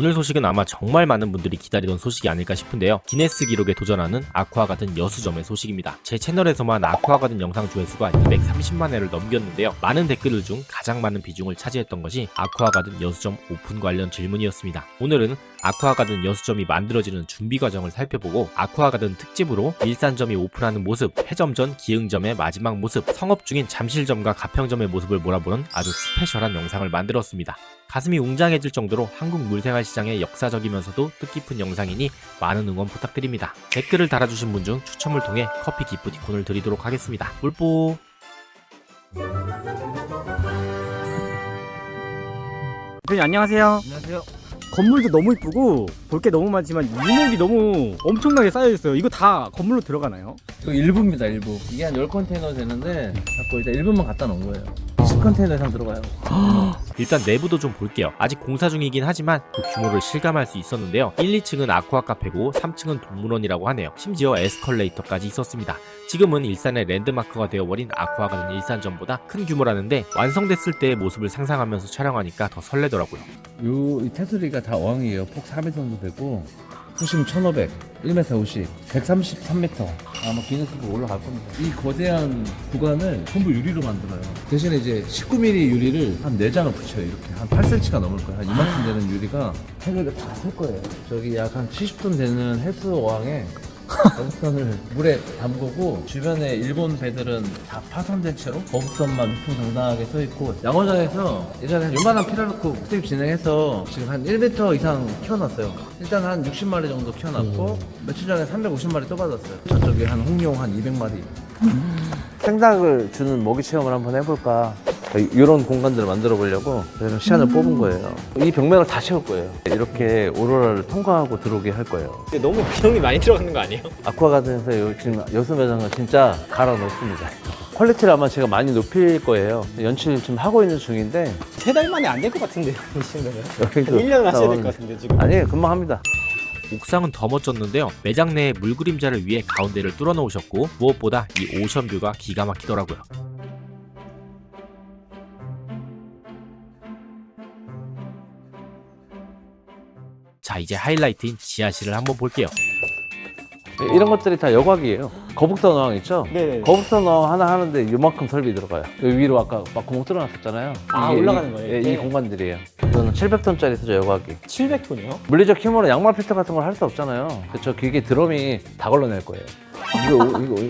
오늘 소식은 아마 정말 많은 분들이 기다리던 소식이 아닐까 싶은데요. 기네스 기록에 도전하는 아쿠아가든 여수점의 소식입니다. 제 채널에서만 아쿠아가든 영상 조회수가 230만 회를 넘겼는데요. 많은 댓글들 중 가장 많은 비중을 차지했던 것이 아쿠아가든 여수점 오픈 관련 질문이었습니다. 오늘은 아쿠아가든 여수점이 만들어지는 준비 과정을 살펴보고 아쿠아가든 특집으로 일산점이 오픈하는 모습, 해점전 기흥점의 마지막 모습, 성업 중인 잠실점과 가평점의 모습을 몰아보는 아주 스페셜한 영상을 만들었습니다. 가슴이 웅장해질 정도로 한국 물생활시장의 역사적이면서도 뜻깊은 영상이니 많은 응원 부탁드립니다. 댓글을 달아주신 분 중 추첨을 통해 커피 기프티콘을 드리도록 하겠습니다. 물뽀! 대표님 안녕하세요. 안녕하세요. 건물도 너무 이쁘고 볼 게 너무 많지만 이목이 너무 엄청나게 쌓여있어요. 이거 다 건물로 들어가나요? 이거 일부입니다, 일부. 이게 한 10컨테이너 되는데 자꾸 일단 일부만 갖다 놓은 거예요. 10컨테이너 이상 들어가요. 일단 내부도 좀 볼게요. 아직 공사 중이긴 하지만 그 규모를 실감할 수 있었는데요. 1, 2층은 아쿠아 카페고 3층은 동물원이라고 하네요. 심지어 에스컬레이터까지 있었습니다. 지금은 일산의 랜드마크가 되어버린 아쿠아가든 일산점보다 큰 규모라는데 완성됐을 때의 모습을 상상하면서 촬영하니까 더 설레더라고요. 이 테두리가 다 어항이에요. 폭 4m 정도 되고 수심 1500, 1m 50, 133m. 아마 기네스북 올라갈 겁니다. 이 거대한 구간을 전부 유리로 만들어요. 대신에 이제 19mm 유리를 한 4장을 붙여요. 이렇게 한 8cm가 넘을 거예요. 한 이만큼 되는 유리가 해결을 다 셀 거예요. 저기 약 한 70톤 되는 해수 어항에 거북선을 물에 담그고 주변에 일본 배들은 다 파손된 채로 거북선만 위풍당당하게 서있고 양어장에서 예전에 한 요만한 피라르코 수입 진행해서 지금 한 1m 이상 키워놨어요. 일단 한 60마리 정도 키워놨고 며칠 전에 350마리 또 받았어요. 저쪽에 한 홍룡 한 200마리 생닭을 주는 먹이 체험을 한번 해볼까 이런 공간들을 만들어 보려고 그래서 시간을 뽑은 거예요. 이 벽면을 다 채울 거예요. 이렇게 오로라를 통과하고 들어오게 할 거예요. 근데 너무 비용이 많이 들어가는 거 아니에요? 아쿠아가든에서 지금 여수 매장은 진짜 갈아 넣습니다. 퀄리티를 아마 제가 많이 높일 거예요. 연출 지금 하고 있는 중인데 3달 만에 안 될 것 같은데요? 이 정도면? 여기도 1년은 하셔야 될 것 같은데 지금. 아니에요, 금방 합니다. 옥상은 더 멋졌는데요. 매장 내에 물 그림자를 위해 가운데를 뚫어 놓으셨고 무엇보다 이 오션뷰가 기가 막히더라고요. 자, 이제 하이라이트인 지하실을 한번 볼게요. 이런 것들이 다 여곽이에요. 거북선 어항 있죠? 네네. 거북선 어항 하나 하는데 요만큼 설비 들어가요. 여기 위로 아까 막 구멍 뚫어놨었잖아요. 아, 올라가는 거예요? 이 공간들이에요. 이거는 700톤짜리 쓰죠, 여곽이. 700톤이요? 물리적 힘으로 양말 필터 같은 걸 할 수 없잖아요. 저 기계 드럼이 다 걸러낼 거예요. 이거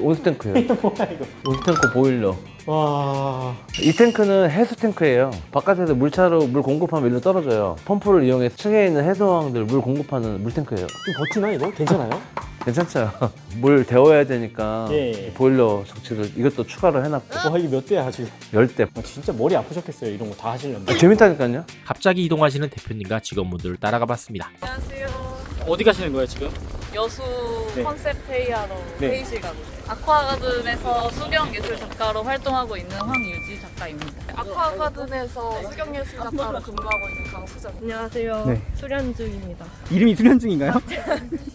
온수탱크예요. 이거 뭐야 이거? 온수탱크 보일러. 와... 이 탱크는 해수 탱크예요. 바깥에서 물차로 물 공급하면 일로 떨어져요. 펌프를 이용해서 층에 있는 해수어항들 물 공급하는 물탱크예요. 좀 버티나 이거? 괜찮아요? 괜찮죠? 물 데워야 되니까 예. 보일러 장치를 이것도 추가로 해놨고 와 이게 몇 대야 지금? 10대. 진짜 머리 아프셨겠어요 이런 거 다 하시려면. 재밌다니까요? 갑자기 이동하시는 대표님과 직원분들을 따라가 봤습니다. 안녕하세요. 어디 가시는 거예요 지금? 여수 네. 컨셉 회의하러 네. 회의실 가고 있어요. 아쿠아가든에서 수경예술 작가로 활동하고 있는 황유지 작가입니다. 아쿠아가든에서 수경예술 작가로 근무하고 있는 강수정. 안녕하세요. 네. 수련중입니다. 이름이 수련중인가요?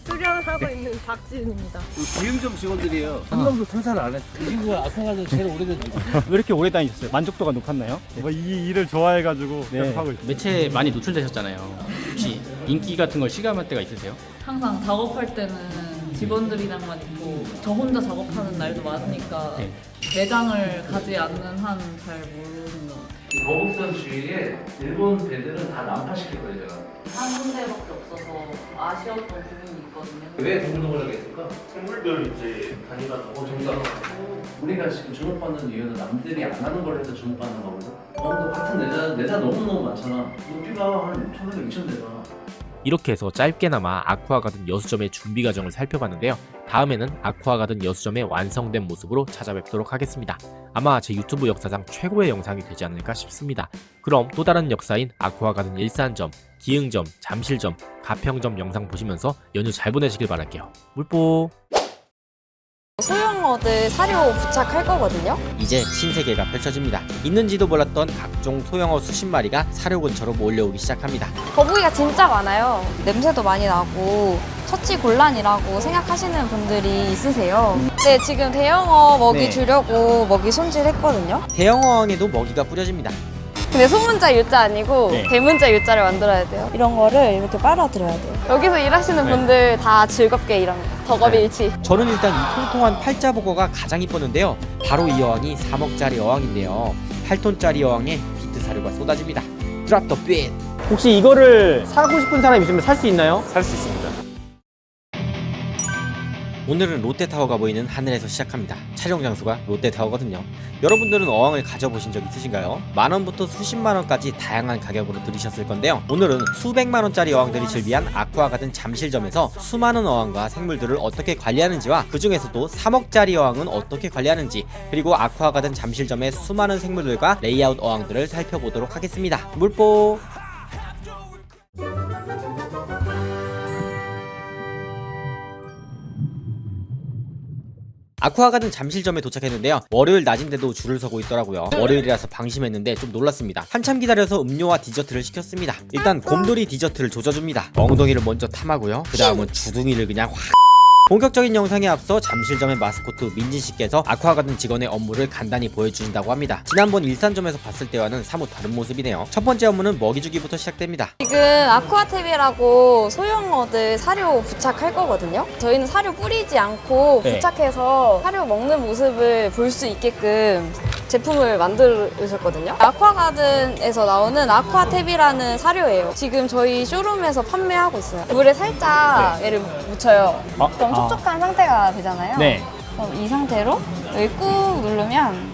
수련하고 있는 박지은입니다. 기흥점 직원들이에요. 한 명도 퇴사를 안 했어. 이 친구가 아쿠아가든 제일 오래된 직원. 왜 이렇게 오래 다니셨어요? 만족도가 높았나요? 이 일을 좋아해가지고 네. 계속 하고 있어요. 매체에 많이 노출되셨잖아요. 혹시 인기 같은 걸 실감할 때가 있으세요? 항상 작업할 때는 직원들이랑만 있고 저 혼자 작업하는 날도 많으니까 네. 매장을 가지 않는 한 잘 모르는 것 같아요. 거북선 주위에 일본 배들은 다 난파시킬 거예요, 제가. 한 군데밖에 없어서 아쉬웠던 부분이 있거든요. 왜 동물동물하게 했을까? 생물들 이제 다니다가 정답. 우리가 지금 주목받는 이유는 남들이 안 하는 걸 해서 주목받는 거거든. 너 같은 내자 너무너무 많잖아. 높이가 한 1,500, 2,000대가. 이렇게 해서 짧게나마 아쿠아가든 여수점의 준비 과정을 살펴봤는데요. 다음에는 아쿠아가든 여수점의 완성된 모습으로 찾아뵙도록 하겠습니다. 아마 제 유튜브 역사상 최고의 영상이 되지 않을까 싶습니다. 그럼 또 다른 역사인 아쿠아가든 일산점, 기흥점, 잠실점, 가평점 영상 보시면서 연휴 잘 보내시길 바랄게요. 물뽀! 소형어들 사료 부착할 거거든요. 이제 신세계가 펼쳐집니다. 있는지도 몰랐던 각종 소형어 수십 마리가 사료 근처로 몰려오기 시작합니다. 거북이가 진짜 많아요. 냄새도 많이 나고 처치 곤란이라고 생각하시는 분들이 있으세요. 네, 지금 대형어 먹이 네. 주려고 먹이 손질했거든요. 대형어항에도 먹이가 뿌려집니다. 근데 소문자 U자 아니고 네. 대문자 U자를 만들어야 돼요. 이런 거를 이렇게 빨아들여야 돼요. 여기서 일하시는 분들 다 즐겁게 일합니다. 덕업일치. 저는 일단 이 통통한 팔자 보거가 가장 이뻤는데요. 바로 이 여왕이 3억짜리 여왕인데요. 8톤짜리 여왕에 비트 사료가 쏟아집니다. 드랍 더 빛! 혹시 이거를 사고 싶은 사람 있으면 살 수 있나요? 살 수 있습니다. 오늘은 롯데타워가 보이는 하늘에서 시작합니다. 촬영 장소가 롯데타워거든요. 여러분들은 어항을 가져보신 적 있으신가요? 만원부터 수십만원까지 다양한 가격으로 들으셨을 건데요. 오늘은 수백만원짜리 어항들이 즐비한 아쿠아가든 잠실점에서 수많은 어항과 생물들을 어떻게 관리하는지와 그 중에서도 3억짜리 어항은 어떻게 관리하는지, 그리고 아쿠아가든 잠실점의 수많은 생물들과 레이아웃 어항들을 살펴보도록 하겠습니다. 물뽀! 아쿠아가든 잠실점에 도착했는데요. 월요일 낮인데도 줄을 서고 있더라고요. 월요일이라서 방심했는데 좀 놀랐습니다. 한참 기다려서 음료와 디저트를 시켰습니다. 일단 곰돌이 디저트를 조져줍니다. 엉덩이를 먼저 탐하고요. 그 다음은 주둥이를 그냥 확. 본격적인 영상에 앞서 잠실점의 마스코트 민진씨께서 아쿠아가든 직원의 업무를 간단히 보여주신다고 합니다. 지난번 일산점에서 봤을 때와는 사뭇 다른 모습이네요. 첫 번째 업무는 먹이주기부터 시작됩니다. 지금 아쿠아탭이라고 소형어들 사료 부착할 거거든요. 저희는 사료 뿌리지 않고 네. 부착해서 사료 먹는 모습을 볼 수 있게끔 제품을 만들으셨거든요. 아쿠아가든에서 나오는 아쿠아탭이라는 사료예요. 지금 저희 쇼룸에서 판매하고 있어요. 물에 살짝 얘를 묻혀요. 그럼 촉촉한 상태가 되잖아요. 네. 그럼 이 상태로 여기 꾹 누르면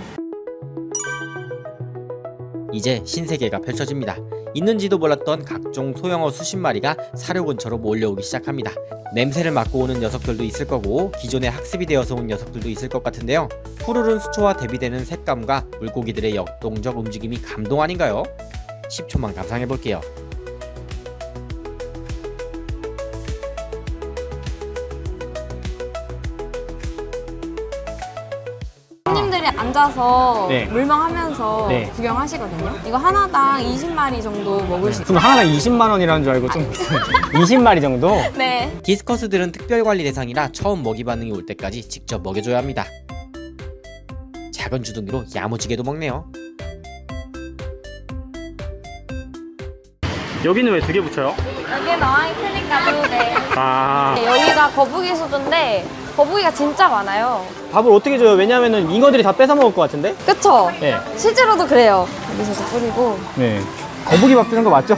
이제 신세계가 펼쳐집니다. 있는지도 몰랐던 각종 소형어 수십 마리가 사료 근처로 몰려오기 시작합니다. 냄새를 맡고 오는 녀석들도 있을 거고 기존에 학습이 되어서 온 녀석들도 있을 것 같은데요. 푸르른 수초와 대비되는 색감과 물고기들의 역동적 움직임이 감동 아닌가요? 10초만 감상해볼게요. 손님들이 앉아서 네. 물멍하면서 네. 구경하시거든요. 이거 하나당 20마리 정도 먹을 수 있어요. 그럼 하나당 20만 원이라는 줄 알고 좀 20마리 정도? 네. 디스커스들은 특별관리 대상이라 처음 먹이 반응이 올 때까지 직접 먹여줘야 합니다. 작은 주둥이로 야무지게도 먹네요. 여기는 왜 2개 붙여요? 여기는 어항이 크니까 네. 아, 여기가 거북이 수조인데 거북이가 진짜 많아요. 밥을 어떻게 줘요? 왜냐면은 잉어들이 다 뺏어 먹을 것 같은데? 그쵸? 네. 실제로도 그래요. 여기서 뿌리고. 네. 거북이 밥 주는 거 맞죠?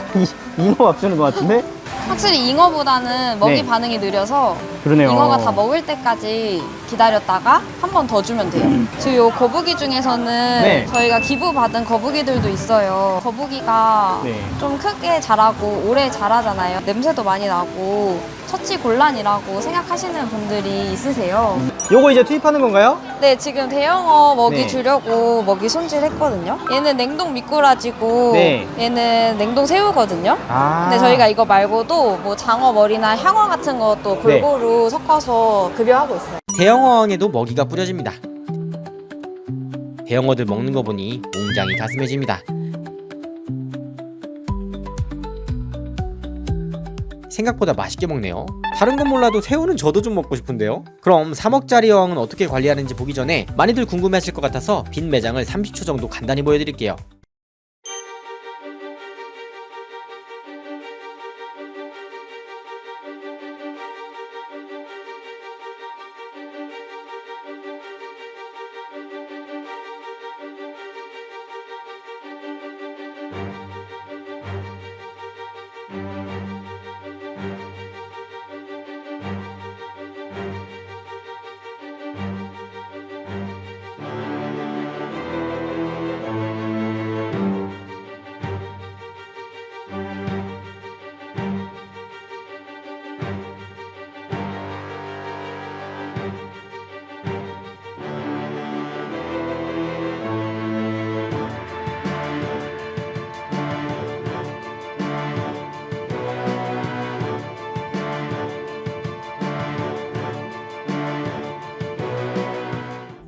잉어 밥 주는 거 같은데? 확실히 잉어보다는 먹이 네. 반응이 느려서 그러네요. 잉어가 다 먹을 때까지 기다렸다가 한 번 더 주면 돼요. 지금 요 거북이 중에서는 네. 저희가 기부받은 거북이들도 있어요. 거북이가 네. 좀 크게 자라고 오래 자라잖아요. 냄새도 많이 나고 처치 곤란이라고 생각하시는 분들이 있으세요. 요거 이제 투입하는 건가요? 네, 지금 대형어 먹이 네. 주려고 먹이 손질했거든요. 얘는 냉동 미꾸라지고 네. 얘는 냉동 새우거든요. 아. 근데 저희가 이거 말고도 뭐 장어 머리나 향어 같은 것도 골고루 섞어서 급여하고 있어요. 대형어항에도 먹이가 뿌려집니다. 대형어들 먹는 거 보니 웅장이 가슴해집니다. 생각보다 맛있게 먹네요. 다른 건 몰라도 새우는 저도 좀 먹고 싶은데요. 그럼 3억짜리 어항은 어떻게 관리하는지 보기 전에 많이들 궁금해하실 것 같아서 빈 매장을 30초 정도 간단히 보여드릴게요.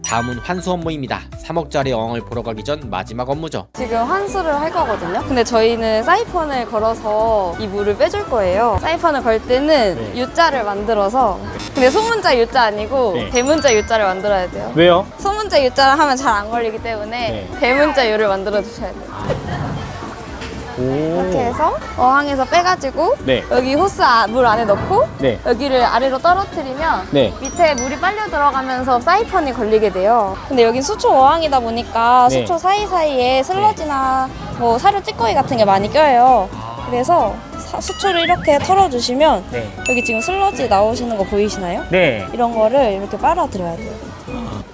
다음은 환수 업무입니다. 3억짜리 어항을 보러 가기 전 마지막 업무죠. 지금 환수를 할 거거든요. 근데 저희는 사이펀을 걸어서 이 물을 빼줄 거예요. 사이펀을 걸 때는 U자를 만들어서 근데 소문자 U자 아니고 네. 대문자 U자를 만들어야 돼요. 왜요? 소문자 U자를 하면 잘 안 걸리기 때문에 네. 대문자 U를 만들어 주셔야 돼요. 오. 이렇게 해서 어항에서 빼가지고 네. 여기 호스 물 안에 넣고 네. 여기를 아래로 떨어뜨리면 네. 밑에 물이 빨려 들어가면서 사이펀이 걸리게 돼요. 근데 여긴 수초 어항이다 보니까 네. 수초 사이사이에 슬러지나 뭐 사료 찌꺼기 같은 게 많이 껴요. 그래서 수초를 이렇게 털어주시면 네. 여기 지금 슬러지 나오시는 거 보이시나요? 네. 이런 거를 이렇게 빨아들여야 돼요.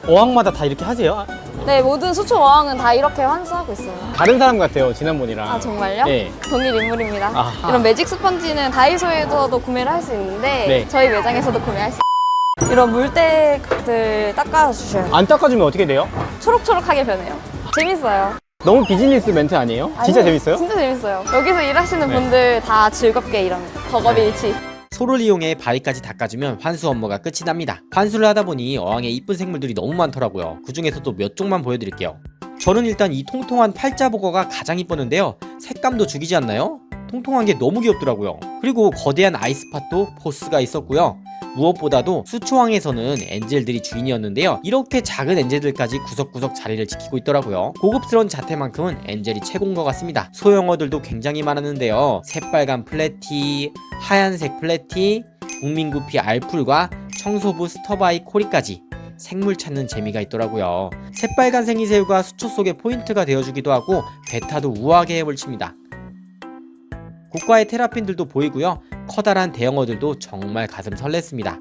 어항마다 다 이렇게 하세요? 네, 모든 수초 어항은 다 이렇게 환수하고 있어요. 다른 사람 같아요, 지난번이랑. 아, 정말요? 네. 동일 인물입니다. 아. 이런 매직 스펀지는 다이소에서도 구매를 할 수 있는데 네. 저희 매장에서도 구매할 수 있어요. 이런 물때들 닦아주셔야 돼요. 안 닦아주면 어떻게 돼요? 초록초록하게 변해요. 재밌어요. 너무 비즈니스 멘트 아니에요? 진짜 아니, 재밌어요? 진짜 재밌어요. 여기서 일하시는 네. 분들 다 즐겁게 일합니다. 덕업일치. 소를 이용해 바위까지 닦아주면 환수 업무가 끝이 납니다. 환수를 하다 보니 어항에 이쁜 생물들이 너무 많더라고요. 그 중에서도 몇 종만 보여드릴게요. 저는 일단 이 통통한 팔자복어가 가장 이뻤는데요. 색감도 죽이지 않나요? 통통한 게 너무 귀엽더라고요. 그리고 거대한 아이스팟도 포스가 있었고요. 무엇보다도 수초항에서는 엔젤들이 주인이었는데요. 이렇게 작은 엔젤들까지 구석구석 자리를 지키고 있더라고요. 고급스러운 자태만큼은 엔젤이 최고인 것 같습니다. 소형어들도 굉장히 많았는데요. 새빨간 플래티, 하얀색 플래티, 국민구피 알풀과 청소부 스터바이 코리까지 생물 찾는 재미가 있더라고요. 새빨간 생이새우가 수초 속의 포인트가 되어주기도 하고 베타도 우아하게 해볼칩니다. 고가의 테라핀들도 보이고요. 커다란 대형어들도 정말 가슴 설렜습니다.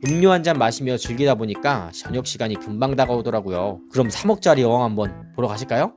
음료 한 잔 마시며 즐기다 보니까 저녁 시간이 금방 다가오더라고요. 그럼 3억짜리 어항 한번 보러 가실까요?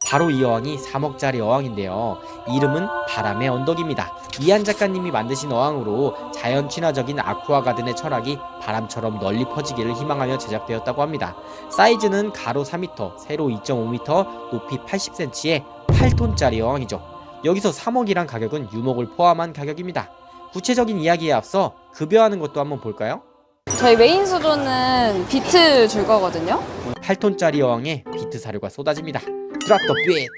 바로 이 어항이 3억짜리 어항인데요. 이름은 바람의 언덕입니다. 이한 작가님이 만드신 어항으로 자연 친화적인 아쿠아 가든의 철학이 바람처럼 널리 퍼지기를 희망하며 제작되었다고 합니다. 사이즈는 가로 4m, 세로 2.5m, 높이 80cm의 8톤짜리 어항이죠. 여기서 3억이란 가격은 유목을 포함한 가격입니다. 구체적인 이야기에 앞서 급여하는 것도 한번 볼까요? 저희 메인 수조는 비트 줄 거거든요. 8톤짜리 어항에 비트 사료가 쏟아집니다. 드랍 더 빛!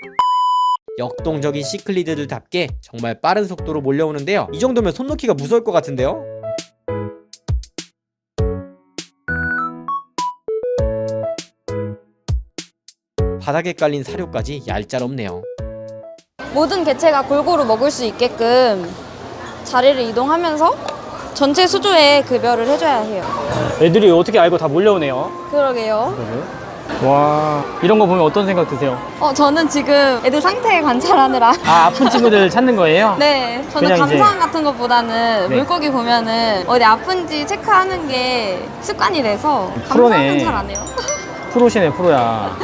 역동적인 시클리드들답게 정말 빠른 속도로 몰려오는데요. 이 정도면 손 놓기가 무서울 것 같은데요? 바닥에 깔린 사료까지 얄짤없네요. 모든 개체가 골고루 먹을 수 있게끔 자리를 이동하면서 전체 수조에 급여를 해줘야 해요. 애들이 어떻게 알고 다 몰려오네요. 그러게요. 와, 이런 거 보면 어떤 생각 드세요? 저는 지금 애들 상태 관찰하느라 아, 아픈 친구들 찾는 거예요? 네, 저는 그냥 이제- 감상 같은 것보다는 네. 물고기 보면은 어디 아픈지 체크하는 게 습관이 돼서 프로네. 감상은 잘 안 해요. 프로시네, 프로야.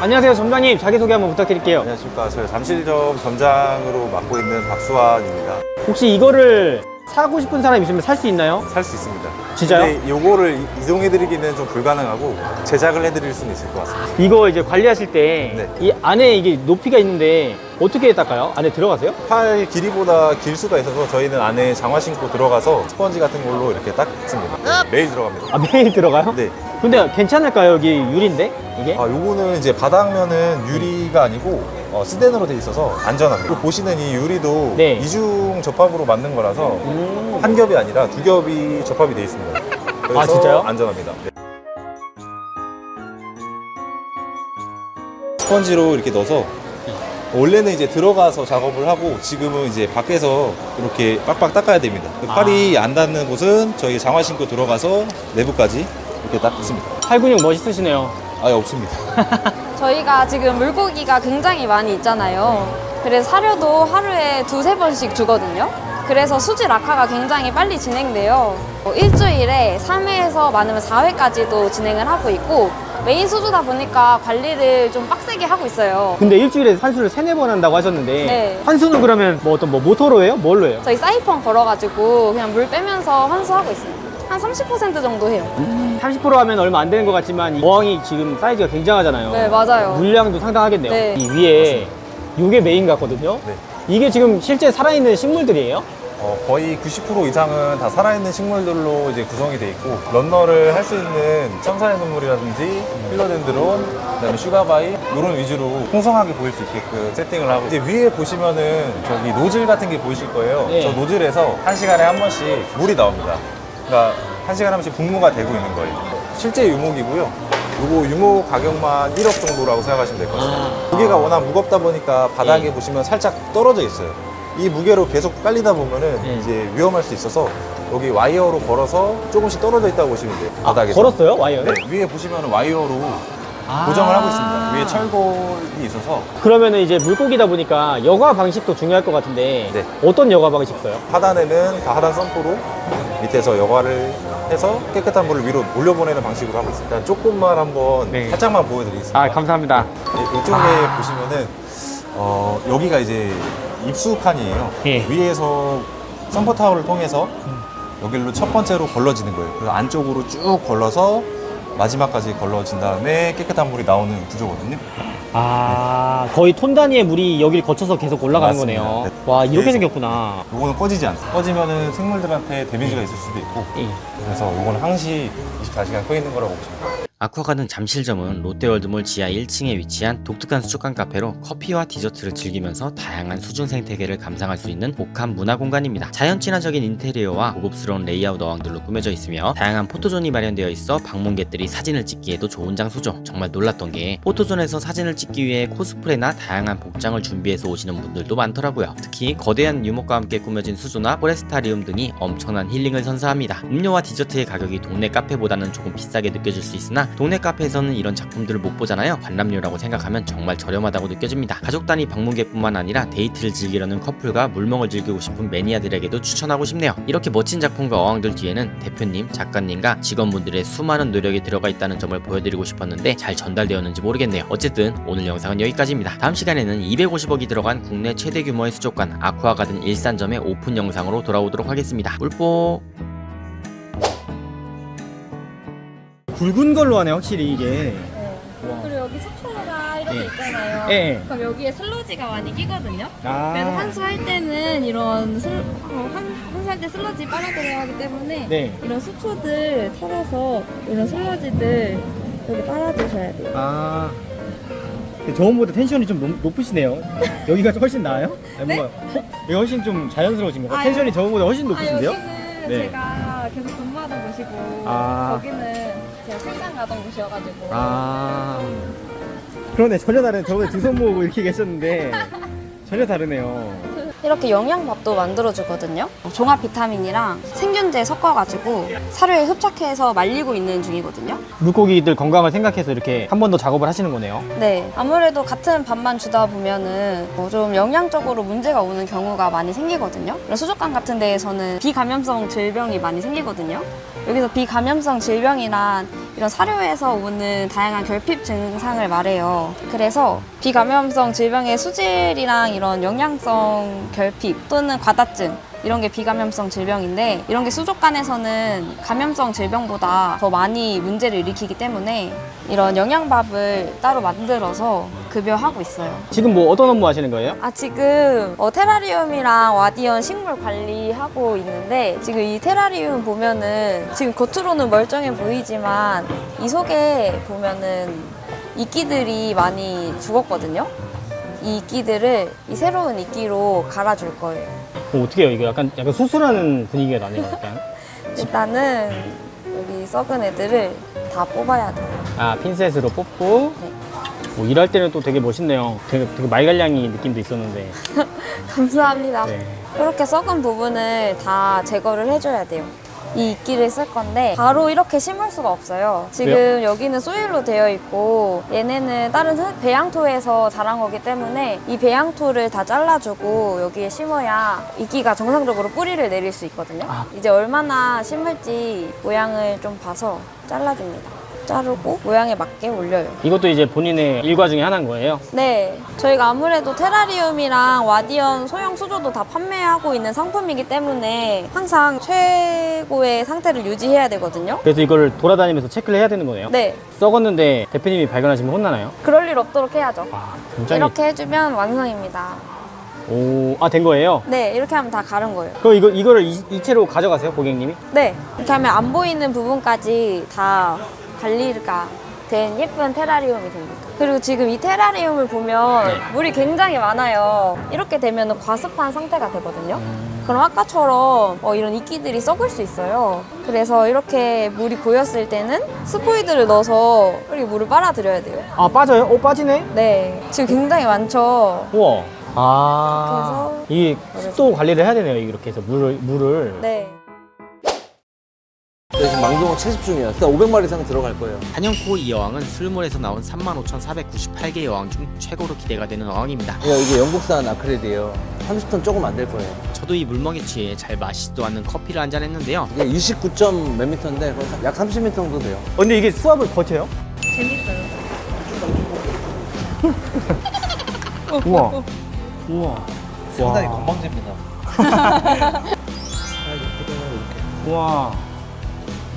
안녕하세요, 점장님. 자기소개 한번 부탁드릴게요. 안녕하십니까. 저희 잠실점 점장으로 맡고 있는 박수환입니다. 혹시 이거를 사고 싶은 사람 있으면 살 수 있나요? 살 수 있습니다. 진짜요? 근데 요거를 이동해드리기는 좀 불가능하고 제작을 해드릴 수는 있을 것 같습니다. 이거 이제 관리하실 때 네. 이 안에 이게 높이가 있는데 어떻게 닦아요? 안에 들어가세요? 팔 길이보다 길 수가 있어서 저희는 안에 장화 신고 들어가서 스펀지 같은 걸로 이렇게 닦습니다. 매일 들어갑니다. 아, 매일 들어가요? 네. 근데 괜찮을까요? 여기 유리인데? 이게? 요거는 이제 바닥면은 유리가 아니고 스텐으로 돼 있어서 안전합니다. 또 보시는 이 유리도 네. 이중 접합으로 만든 거라서 한 겹이 아니라 두 겹이 접합이 돼 있습니다. 그래서 아, 진짜요? 안전합니다. 네. 스펀지로 이렇게 넣어서 원래는 이제 들어가서 작업을 하고 지금은 이제 밖에서 이렇게 빡빡 닦아야 됩니다. 팔이 안 닿는 곳은 저희 장화 신고 들어가서 내부까지 이렇게 닦습니다. 팔 근육 멋있으시네요. 아예 없습니다. 저희가 지금 물고기가 굉장히 많이 있잖아요. 그래서 사료도 하루에 2-3번씩 주거든요. 그래서 수질 악화가 굉장히 빨리 진행돼요. 일주일에 3회에서 많으면 4회까지도 진행을 하고 있고 메인 수조다 보니까 관리를 좀 빡세게 하고 있어요. 근데 일주일에 환수를 3-4번 한다고 하셨는데 네. 환수는 그러면 뭐 어떤 뭐 모터로 해요? 뭘로 해요? 저희 사이펀 걸어가지고 그냥 물 빼면서 환수하고 있어요. 한 30% 정도 해요. 30% 하면 얼마 안 되는 것 같지만 이 어항이 지금 사이즈가 굉장하잖아요. 네, 맞아요. 물량도 상당하겠네요. 네. 이 위에 이게 메인 같거든요. 네. 이게 지금 실제 살아있는 식물들이에요? 거의 90% 이상은 다 살아있는 식물들로 이제 구성이 돼 있고 런너를 할 수 있는 청사의 눈물이라든지 필로덴드론, 그다음에 슈가바이 이런 위주로 풍성하게 보일 수 있게끔 세팅을 하고 이제 위에 보시면은 저기 노즐 같은 게 보이실 거예요. 네. 저 노즐에서 1시간에 한 번씩 물이 나옵니다. 그러니까 1시간에 한 번씩 분무가 되고 있는 거예요. 실제 유목이고요. 요거 유목 가격만 1억 정도라고 생각하시면 될 것 같아요. 무게가 워낙 무겁다 보니까 바닥에 보시면 살짝 떨어져 있어요. 이 무게로 계속 깔리다 보면은 이제 위험할 수 있어서 여기 와이어로 걸어서 조금씩 떨어져 있다고 보시면 돼요. 바닥에서. 걸었어요? 와이어를? 네, 위에 보시면 와이어로 고정을 하고 있습니다. 위에 철골이 있어서 그러면은 이제 물고기다 보니까 여과 방식도 중요할 것 같은데 네. 어떤 여과 방식 써요? 하단에는 다 하단 펌프로 밑에서 여과를 해서 깨끗한 물을 위로 올려보내는 방식으로 하고 있습니다. 일단 조금만 한번 네. 살짝만 보여드리겠습니다. 아, 감사합니다. 이쪽에 보시면은 여기가 이제 입수칸이에요. 예. 위에서 썸퍼 타워를 통해서 여기로 첫 번째로 걸러지는 거예요. 그래서 안쪽으로 쭉 걸러서 마지막까지 걸러진 다음에 깨끗한 물이 나오는 구조거든요. 아, 거의 톤 단위의 물이 여기를 거쳐서 계속 올라가는 맞습니다. 거네요. 네. 와, 이렇게 그래서- 생겼구나. 요거는 꺼지지 않습니다. 꺼지면은 생물들한테 데미지가 있을 수도 있고 예. 그래서 요거는 항시 24시간 꺼 있는 거라고 보시면 돼요. 아쿠아가든 잠실점은 롯데월드몰 지하 1층에 위치한 독특한 수족관 카페로 커피와 디저트를 즐기면서 다양한 수중 생태계를 감상할 수 있는 복합 문화 공간입니다. 자연 친화적인 인테리어와 고급스러운 레이아웃 어항들로 꾸며져 있으며 다양한 포토존이 마련되어 있어 방문객들이 사진을 찍기에도 좋은 장소죠. 정말 놀랐던 게 포토존에서 사진을 찍기 위해 코스프레나 다양한 복장을 준비해서 오시는 분들도 많더라고요. 특히 거대한 유목과 함께 꾸며진 수조나 포레스타리움 등이 엄청난 힐링을 선사합니다. 음료와 디저트의 가격이 동네 카페보다는 조금 비싸게 느껴질 수 있으나 동네 카페에서는 이런 작품들을 못 보잖아요. 관람료라고 생각하면 정말 저렴하다고 느껴집니다. 가족 단위 방문객뿐만 아니라 데이트를 즐기려는 커플과 물멍을 즐기고 싶은 매니아들에게도 추천하고 싶네요. 이렇게 멋진 작품과 어항들 뒤에는 대표님, 작가님과 직원분들의 수많은 노력이 들어가 있다는 점을 보여드리고 싶었는데 잘 전달되었는지 모르겠네요. 어쨌든 오늘 영상은 여기까지입니다. 다음 시간에는 250억이 들어간 국내 최대 규모의 수족관 아쿠아가든 일산점의 오픈 영상으로 돌아오도록 하겠습니다. 꿀뽀! 굵은 걸로 하네, 확실히 이게. 그리고 여기 수초가 이렇게 예. 있잖아요. 예. 그럼 여기에 슬러지가 많이 끼거든요. 아. 그래서 환수할 때는 이런 환수할 때 슬러지 빨아들여야 하기 때문에 네. 이런 수초들 털어서 이런 슬러지들 여기 빨아주셔야 돼요. 아. 저번보다 텐션이 좀 높으시네요. 여기가 훨씬 나아요? 아니, 네? 뭔가 여기 훨씬 좀 자연스러우신 것 같아요. 아, 텐션이 저번보다 훨씬 높으신데요? 여기는 네. 제가 계속 근무하던 곳이고 아. 거기는 제가 생장 가던 곳이어가지고 아. 그러네. 전혀 다르네. 저번에 두 손 모으고 이렇게 계셨는데 전혀 다르네요. 이렇게 영양밥도 만들어주거든요. 종합 비타민이랑 생균제 섞어가지고 사료에 흡착해서 말리고 있는 중이거든요. 물고기들 건강을 생각해서 이렇게 한 번 더 작업을 하시는 거네요. 네, 아무래도 같은 밥만 주다 보면은 좀 영양적으로 문제가 오는 경우가 많이 생기거든요. 이런 수족관 같은 데에서는 비감염성 질병이 많이 생기거든요. 여기서 비감염성 질병이란 이런 사료에서 오는 다양한 결핍 증상을 말해요. 그래서 비감염성 질병의 수질이랑 이런 영양성 결핍 또는 과다증 이런 게 비감염성 질병인데 이런 게 수족관에서는 감염성 질병보다 더 많이 문제를 일으키기 때문에 이런 영양밥을 따로 만들어서 급여하고 있어요. 지금 뭐 어떤 업무 하시는 거예요? 지금 테라리움이랑 와디언 식물 관리하고 있는데 지금 이 테라리움 보면은 지금 겉으로는 멀쩡해 보이지만 이 속에 보면은 이끼들이 많이 죽었거든요. 이 이끼들을 이 새로운 이끼로 갈아줄 거예요. 어떻게 해요? 이거 약간 수술하는 분위기가 나네요. 약간. 일단은 여기 썩은 애들을 다 뽑아야 돼요. 아, 핀셋으로 뽑고. 네. 뭐 일할 때는 또 되게 멋있네요. 되게 말갈량이 느낌도 있었는데. 감사합니다. 네. 이렇게 썩은 부분을 다 제거를 해줘야 돼요. 이 이끼를 쓸 건데 바로 이렇게 심을 수가 없어요. 지금 왜요? 여기는 소일로 되어 있고 얘네는 다른 배양토에서 자란 거기 때문에 이 배양토를 다 잘라주고 여기에 심어야 이끼가 정상적으로 뿌리를 내릴 수 있거든요. 이제 얼마나 심을지 모양을 좀 봐서 잘라줍니다. 자르고 모양에 맞게 올려요. 이것도 이제 본인의 일과 중에 하나인 거예요? 네, 저희가 아무래도 테라리움이랑 와디언 소형 수조도 다 판매하고 있는 상품이기 때문에 항상 최고의 상태를 유지해야 되거든요. 그래서 이걸 돌아다니면서 체크를 해야 되는 거네요? 네, 썩었는데 대표님이 발견하시면 혼나나요? 그럴 일 없도록 해야죠. 아, 굉장히. 이렇게 해주면 완성입니다. 오, 아, 된 거예요? 네, 이렇게 하면 다 가른 거예요. 그럼 이거를 이체로 가져가세요, 고객님이? 네, 이렇게 하면 안 보이는 부분까지 다 관리가 된 예쁜 테라리움이 됩니다. 그리고 지금 이 테라리움을 보면 물이 굉장히 많아요. 이렇게 되면 과습한 상태가 되거든요. 그럼 아까처럼 이런 이끼들이 썩을 수 있어요. 그래서 이렇게 물이 고였을 때는 스포이드를 넣어서 이렇게 물을 빨아들여야 돼요. 아, 빠져요? 오, 빠지네? 네, 지금 굉장히 많죠. 우와. 아, 이게 습도 관리를 해야 되네요, 이렇게 해서 물을. 네. 네, 지금 망둥어 채집 중이야. 일단 500마리 이상 들어갈 거예요. 단연코 이 여왕은 술물에서 나온 35,498개 여왕 중 최고로 기대가 되는 어항입니다. 이게 영국산 아크릴이에요. 30톤 조금 안 될 거예요. 저도 이 물먹이 취해 잘 마시지도 않는 커피를 한잔 했는데요. 이게 29점 몇 미터인데 약 30m 정도 돼요. 근데 이게 수압을 버텨요? 재밌어요. 우와. 우와. 상당히 와. 건방집니다. 우와.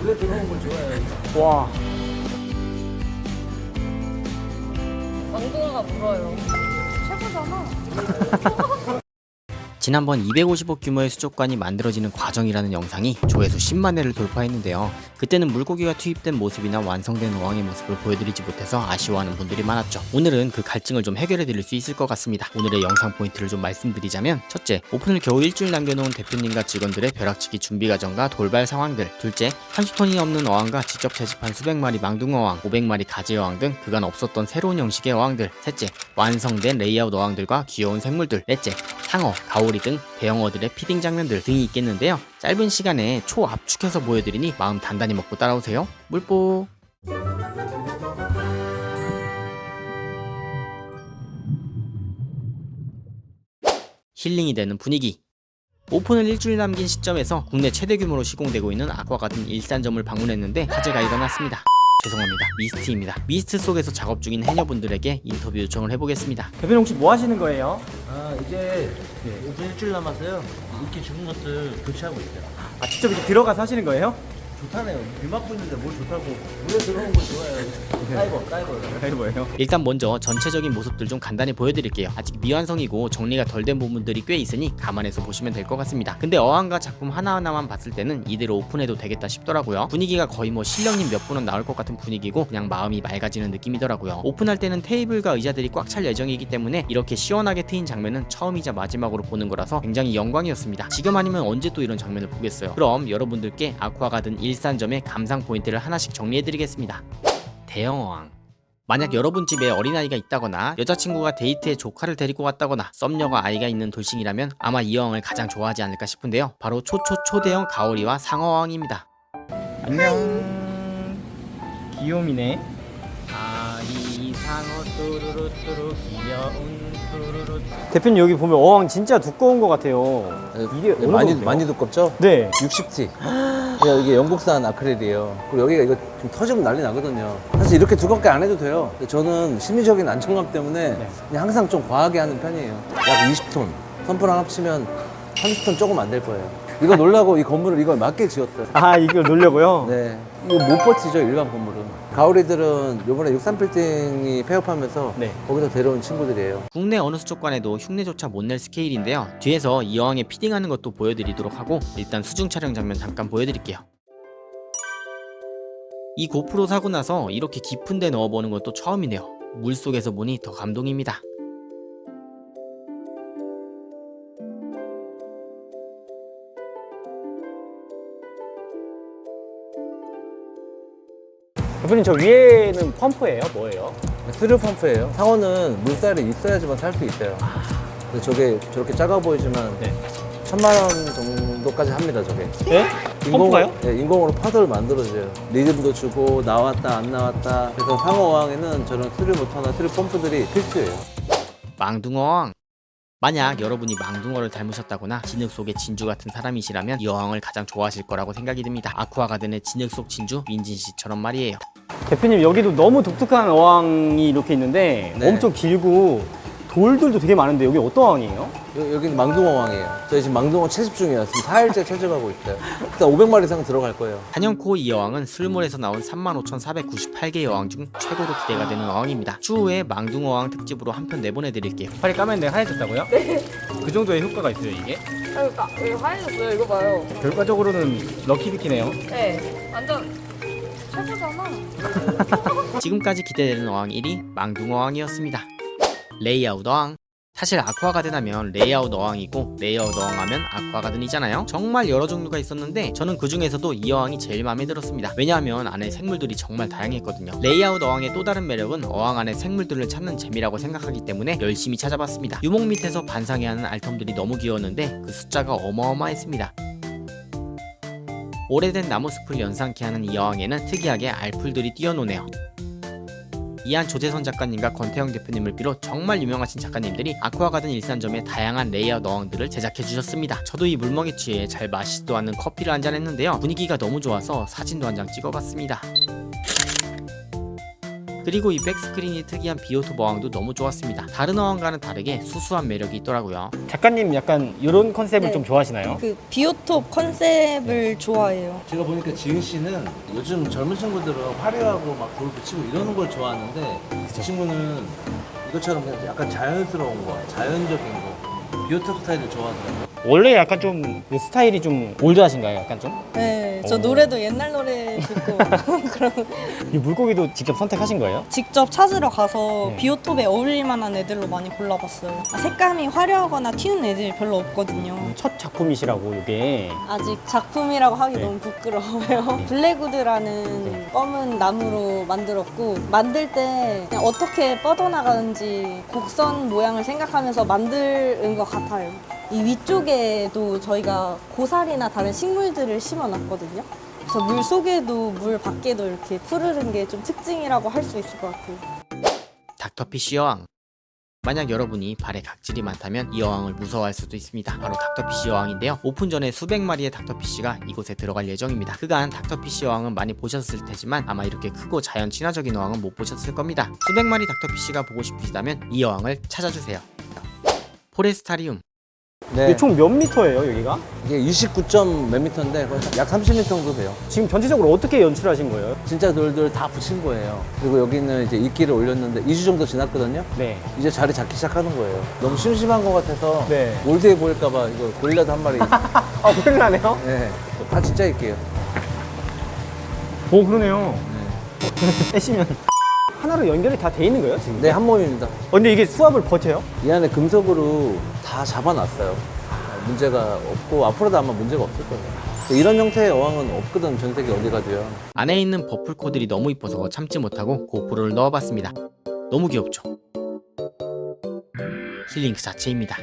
물에 들어오는 걸 좋아해요. 와. 망둥어가 물어요. 최고잖아. 지난번 250억 규모의 수족관이 만들어지는 과정이라는 영상이 조회수 10만 회를 돌파했는데요. 그때는 물고기가 투입된 모습이나 완성된 어항의 모습을 보여드리지 못해서 아쉬워하는 분들이 많았죠. 오늘은 그 갈증을 좀 해결해 드릴 수 있을 것 같습니다. 오늘의 영상 포인트를 좀 말씀드리자면, 첫째, 오픈을 겨우 일주일 남겨놓은 대표님과 직원들의 벼락치기 준비 과정과 돌발 상황들. 둘째, 한수 톤이 없는 어항과 직접 채집한 수백 마리 망둥어 어항, 500마리 가지 어항 등 그간 없었던 새로운 형식의 어항들. 셋째, 완성된 레이아웃 어항들과 귀여운 생물들. 넷째, 상어, 가오리 등 대형어들의 피딩 장면들 등이 있겠는데요. 짧은 시간에 초압축해서 보여드리니 마음 단단히 먹고 따라오세요. 물뽀. 힐링이 되는 분위기. 오픈을 일주일 남긴 시점에서 국내 최대 규모로 시공되고 있는 아쿠아가든 일산점을 방문했는데 화재가 일어났습니다. 죄송합니다. 미스트입니다. 미스트 속에서 작업 중인 해녀분들에게 인터뷰 요청을 해보겠습니다. 대표님 혹시 뭐 하시는 거예요? 이제 오픈 일주일 남았어요. 이렇게 죽은 것들 교체하고 있어요. 아, 직접 이렇게 들어가서 하시는 거예요? 좋다네요. 비 맞고 있는데 뭘 좋다고. 물에 들어오는 걸 좋아해요. 다이버. 이게 뭐예요? 일단 먼저 전체적인 모습들 좀 간단히 보여드릴게요. 아직 미완성이고 정리가 덜 된 부분들이 꽤 있으니 감안해서 보시면 될 것 같습니다. 근데 어항과 작품 하나하나만 봤을 때는 이대로 오픈해도 되겠다 싶더라고요. 분위기가 거의 뭐 실력님 몇 분은 나올 것 같은 분위기고 그냥 마음이 맑아지는 느낌이더라고요. 오픈할 때는 테이블과 의자들이 꽉 찰 예정이기 때문에 이렇게 시원하게 트인 장면은 처음이자 마지막으로 보는 거라서 굉장히 영광이었습니다. 지금 아니면 언제 또 이런 장면을 보겠어요. 그럼 여러분들께 아쿠아가든 일산점의 감상 포인트를 하나씩 정리해드리겠습니다. 대형 어항. 만약 여러분 집에 어린아이가 있다거나 여자친구가 데이트에 조카를 데리고 갔다거나 썸녀가 아이가 있는 돌싱이라면 아마 이 어항을 가장 좋아하지 않을까 싶은데요. 바로 초대형 가오리와 상어 어항입니다. 안녕. 귀요미네. 아이 상어 뚜루루뚜루 귀여운 뚜루루. 대표님 여기 보면 어항 진짜 두꺼운 것 같아요. 이게 어느 많이 정도세요? 많이 두껍죠? 네. 60T. 이게 영국산 아크릴이에요. 그리고 여기가 이거 좀 터지면 난리 나거든요. 사실 이렇게 두껍게 안 해도 돼요. 근데 저는 심리적인 안정감 때문에 그냥 항상 좀 과하게 하는 편이에요. 약 20톤. 선프랑 합치면 30톤 조금 안 될 거예요. 이거 놀라고 이 건물을 이걸 맞게 지었어요. 아, 이걸 놓으려고요? 네. 이거 못 버티죠, 일반 건물은. 가오리들은 요번에 63빌딩이 폐업하면서 네. 거기서 데려온 친구들이에요. 국내 어느 수족관에도 흉내조차 못 낼 스케일인데요. 뒤에서 이 어항에 피딩하는 것도 보여드리도록 하고 일단 수중 촬영 장면 잠깐 보여드릴게요. 이 고프로 사고 나서 이렇게 깊은 데 넣어보는 것도 처음이네요. 물속에서 보니 더 감동입니다. 대표님 저 위에는 펌프예요? 뭐예요? 스루 펌프예요. 상어는 물살이 있어야지만 살 수 있어요. 근데 저게 저렇게 작아 보이지만 네. 1000만 원 정도까지 합니다, 저게. 네? 펌프가요? 네, 인공으로 파도를 만들어줘요. 리듬도 주고 나왔다 안 나왔다. 그래서 상어 어항에는 저런 스루 모터나 스루 펌프들이 필수예요. 망둥어 어항. 만약 여러분이 망둥어를 닮으셨다거나 진흙 속의 진주 같은 사람이시라면 이 어항을 가장 좋아하실 거라고 생각이 듭니다. 아쿠아가든의 진흙 속 진주 민진 씨처럼 말이에요. 대표님 여기도 너무 독특한 어항이 이렇게 있는데 네. 엄청 길고 돌들도 되게 많은데 여기 어떤 어항이에요? 여기는 망둥어왕이에요. 저희 지금 망둥어 채집 중이에요. 지금 4일째 채집하고 있어요. 일단 500마리 이상 들어갈 거예요. 한영코 이 어항은 술물에서 나온 35,498개의 어항 중 최고로 기대가 되는 어항입니다. 추후에 망둥어 어항 특집으로 한 편 내보내드릴게요. 팔이 까맨데 하얘졌다고요? 네. 그 정도의 효과가 있어요 이게? 그러니까 여기 하얘졌어요. 이거 봐요. 결과적으로는 럭키비키네요. 네, 완전 최고잖아. 지금까지 기대되는 어항 1위 망둥어 어항이었습니다. 레이아웃 어항. 사실 아쿠아가든 하면 레이아웃 어항이고 레이아웃 어항 하면 아쿠아가든이잖아요. 정말 여러 종류가 있었는데 저는 그 중에서도 이 어항이 제일 마음에 들었습니다. 왜냐하면 안에 생물들이 정말 다양했거든요. 레이아웃 어항의 또 다른 매력은 어항 안에 생물들을 찾는 재미라고 생각하기 때문에 열심히 찾아봤습니다. 유목 밑에서 반상회하는 알텀들이 너무 귀여웠는데 그 숫자가 어마어마했습니다. 오래된 나무숲을 연상케 하는 이 어항에는 특이하게 알풀들이 뛰어노네요. 이한 조재선 작가님과 권태영 대표님을 비롯 정말 유명하신 작가님들이 아쿠아가든 일산점에 다양한 레이아웃 어항들을 제작해 주셨습니다. 저도 이 물멍에 취해 잘 마시지도 않는 커피를 한잔 했는데요. 분위기가 너무 좋아서 사진도 한 장 찍어봤습니다. 그리고 이 백스크린이 특이한 비오톱 어항도 너무 좋았습니다. 다른 어항과는 다르게 수수한 매력이 있더라고요. 작가님 약간 이런 컨셉을 네. 좀 좋아하시나요? 그 비오톱 컨셉을 좋아해요. 제가 보니까 지은 씨는 요즘 젊은 친구들은 화려하고 막 돌 붙이고 이러는 걸 좋아하는데 이 친구는 이것처럼 그냥 약간 자연스러운 거, 자연적인 거, 비오톱 스타일을 좋아하더라고요. 원래 약간 좀 스타일이 좀 올드하신가요? 약간 좀? 네, 저 오. 노래도 옛날 노래 듣고 그런 이 물고기도 직접 선택하신 거예요? 직접 찾으러 가서 네. 비오톱에 어울릴 만한 애들로 많이 골라봤어요. 색감이 화려하거나 튀는 애들이 별로 없거든요. 첫 작품이시라고 이게. 아직 작품이라고 하기 네. 너무 부끄러워요. 블랙우드라는 네. 검은 나무로 만들었고 만들 때 그냥 어떻게 뻗어나가는지 곡선 모양을 생각하면서 만든 것 같아요. 이 위쪽에도 저희가 고사리나 다른 식물들을 심어놨거든요. 그래서 물 속에도 물 밖에도 이렇게 푸르른 게 좀 특징이라고 할 수 있을 것 같아요. 닥터피쉬 어항. 만약 여러분이 발에 각질이 많다면 이 어항을 무서워할 수도 있습니다. 바로 닥터피쉬 어항인데요. 오픈 전에 수백 마리의 닥터피쉬가 이곳에 들어갈 예정입니다. 그간 닥터피쉬 어항은 많이 보셨을 테지만 아마 이렇게 크고 자연 친화적인 어항은 못 보셨을 겁니다. 수백 마리 닥터피쉬가 보고 싶으시다면 이 어항을 찾아주세요. 포레스타리움. 네. 이게 총 몇 미터예요 여기가? 이게 29점 몇 미터인데 거의 약 30m 정도 돼요. 지금 전체적으로 어떻게 연출하신 거예요? 진짜 돌들 다 붙인 거예요. 그리고 여기는 이제 이끼를 올렸는데 2주 정도 지났거든요. 네. 이제 자리 잡기 시작하는 거예요. 너무 심심한 것 같아서 네. 올드해 보일까봐 이거 고릴라도 한 마리. 아 고릴라네요? 네, 다 진짜 있게요. 오 그러네요. 빼시면 하나로 연결이 다 돼 있는 거예요 지금? 네, 한 몸입니다. 근데 이게 수압을 버텨요? 이 안에 금속으로 다 잡아놨어요. 문제가 없고 앞으로도 아마 문제가 없을 거예요. 이런 형태의 어항은 없거든, 전 세계 어디 가도요. 안에 있는 버플코들이 너무 이뻐서 참지 못하고 고프로를 넣어봤습니다. 너무 귀엽죠? 힐링 그 자체입니다.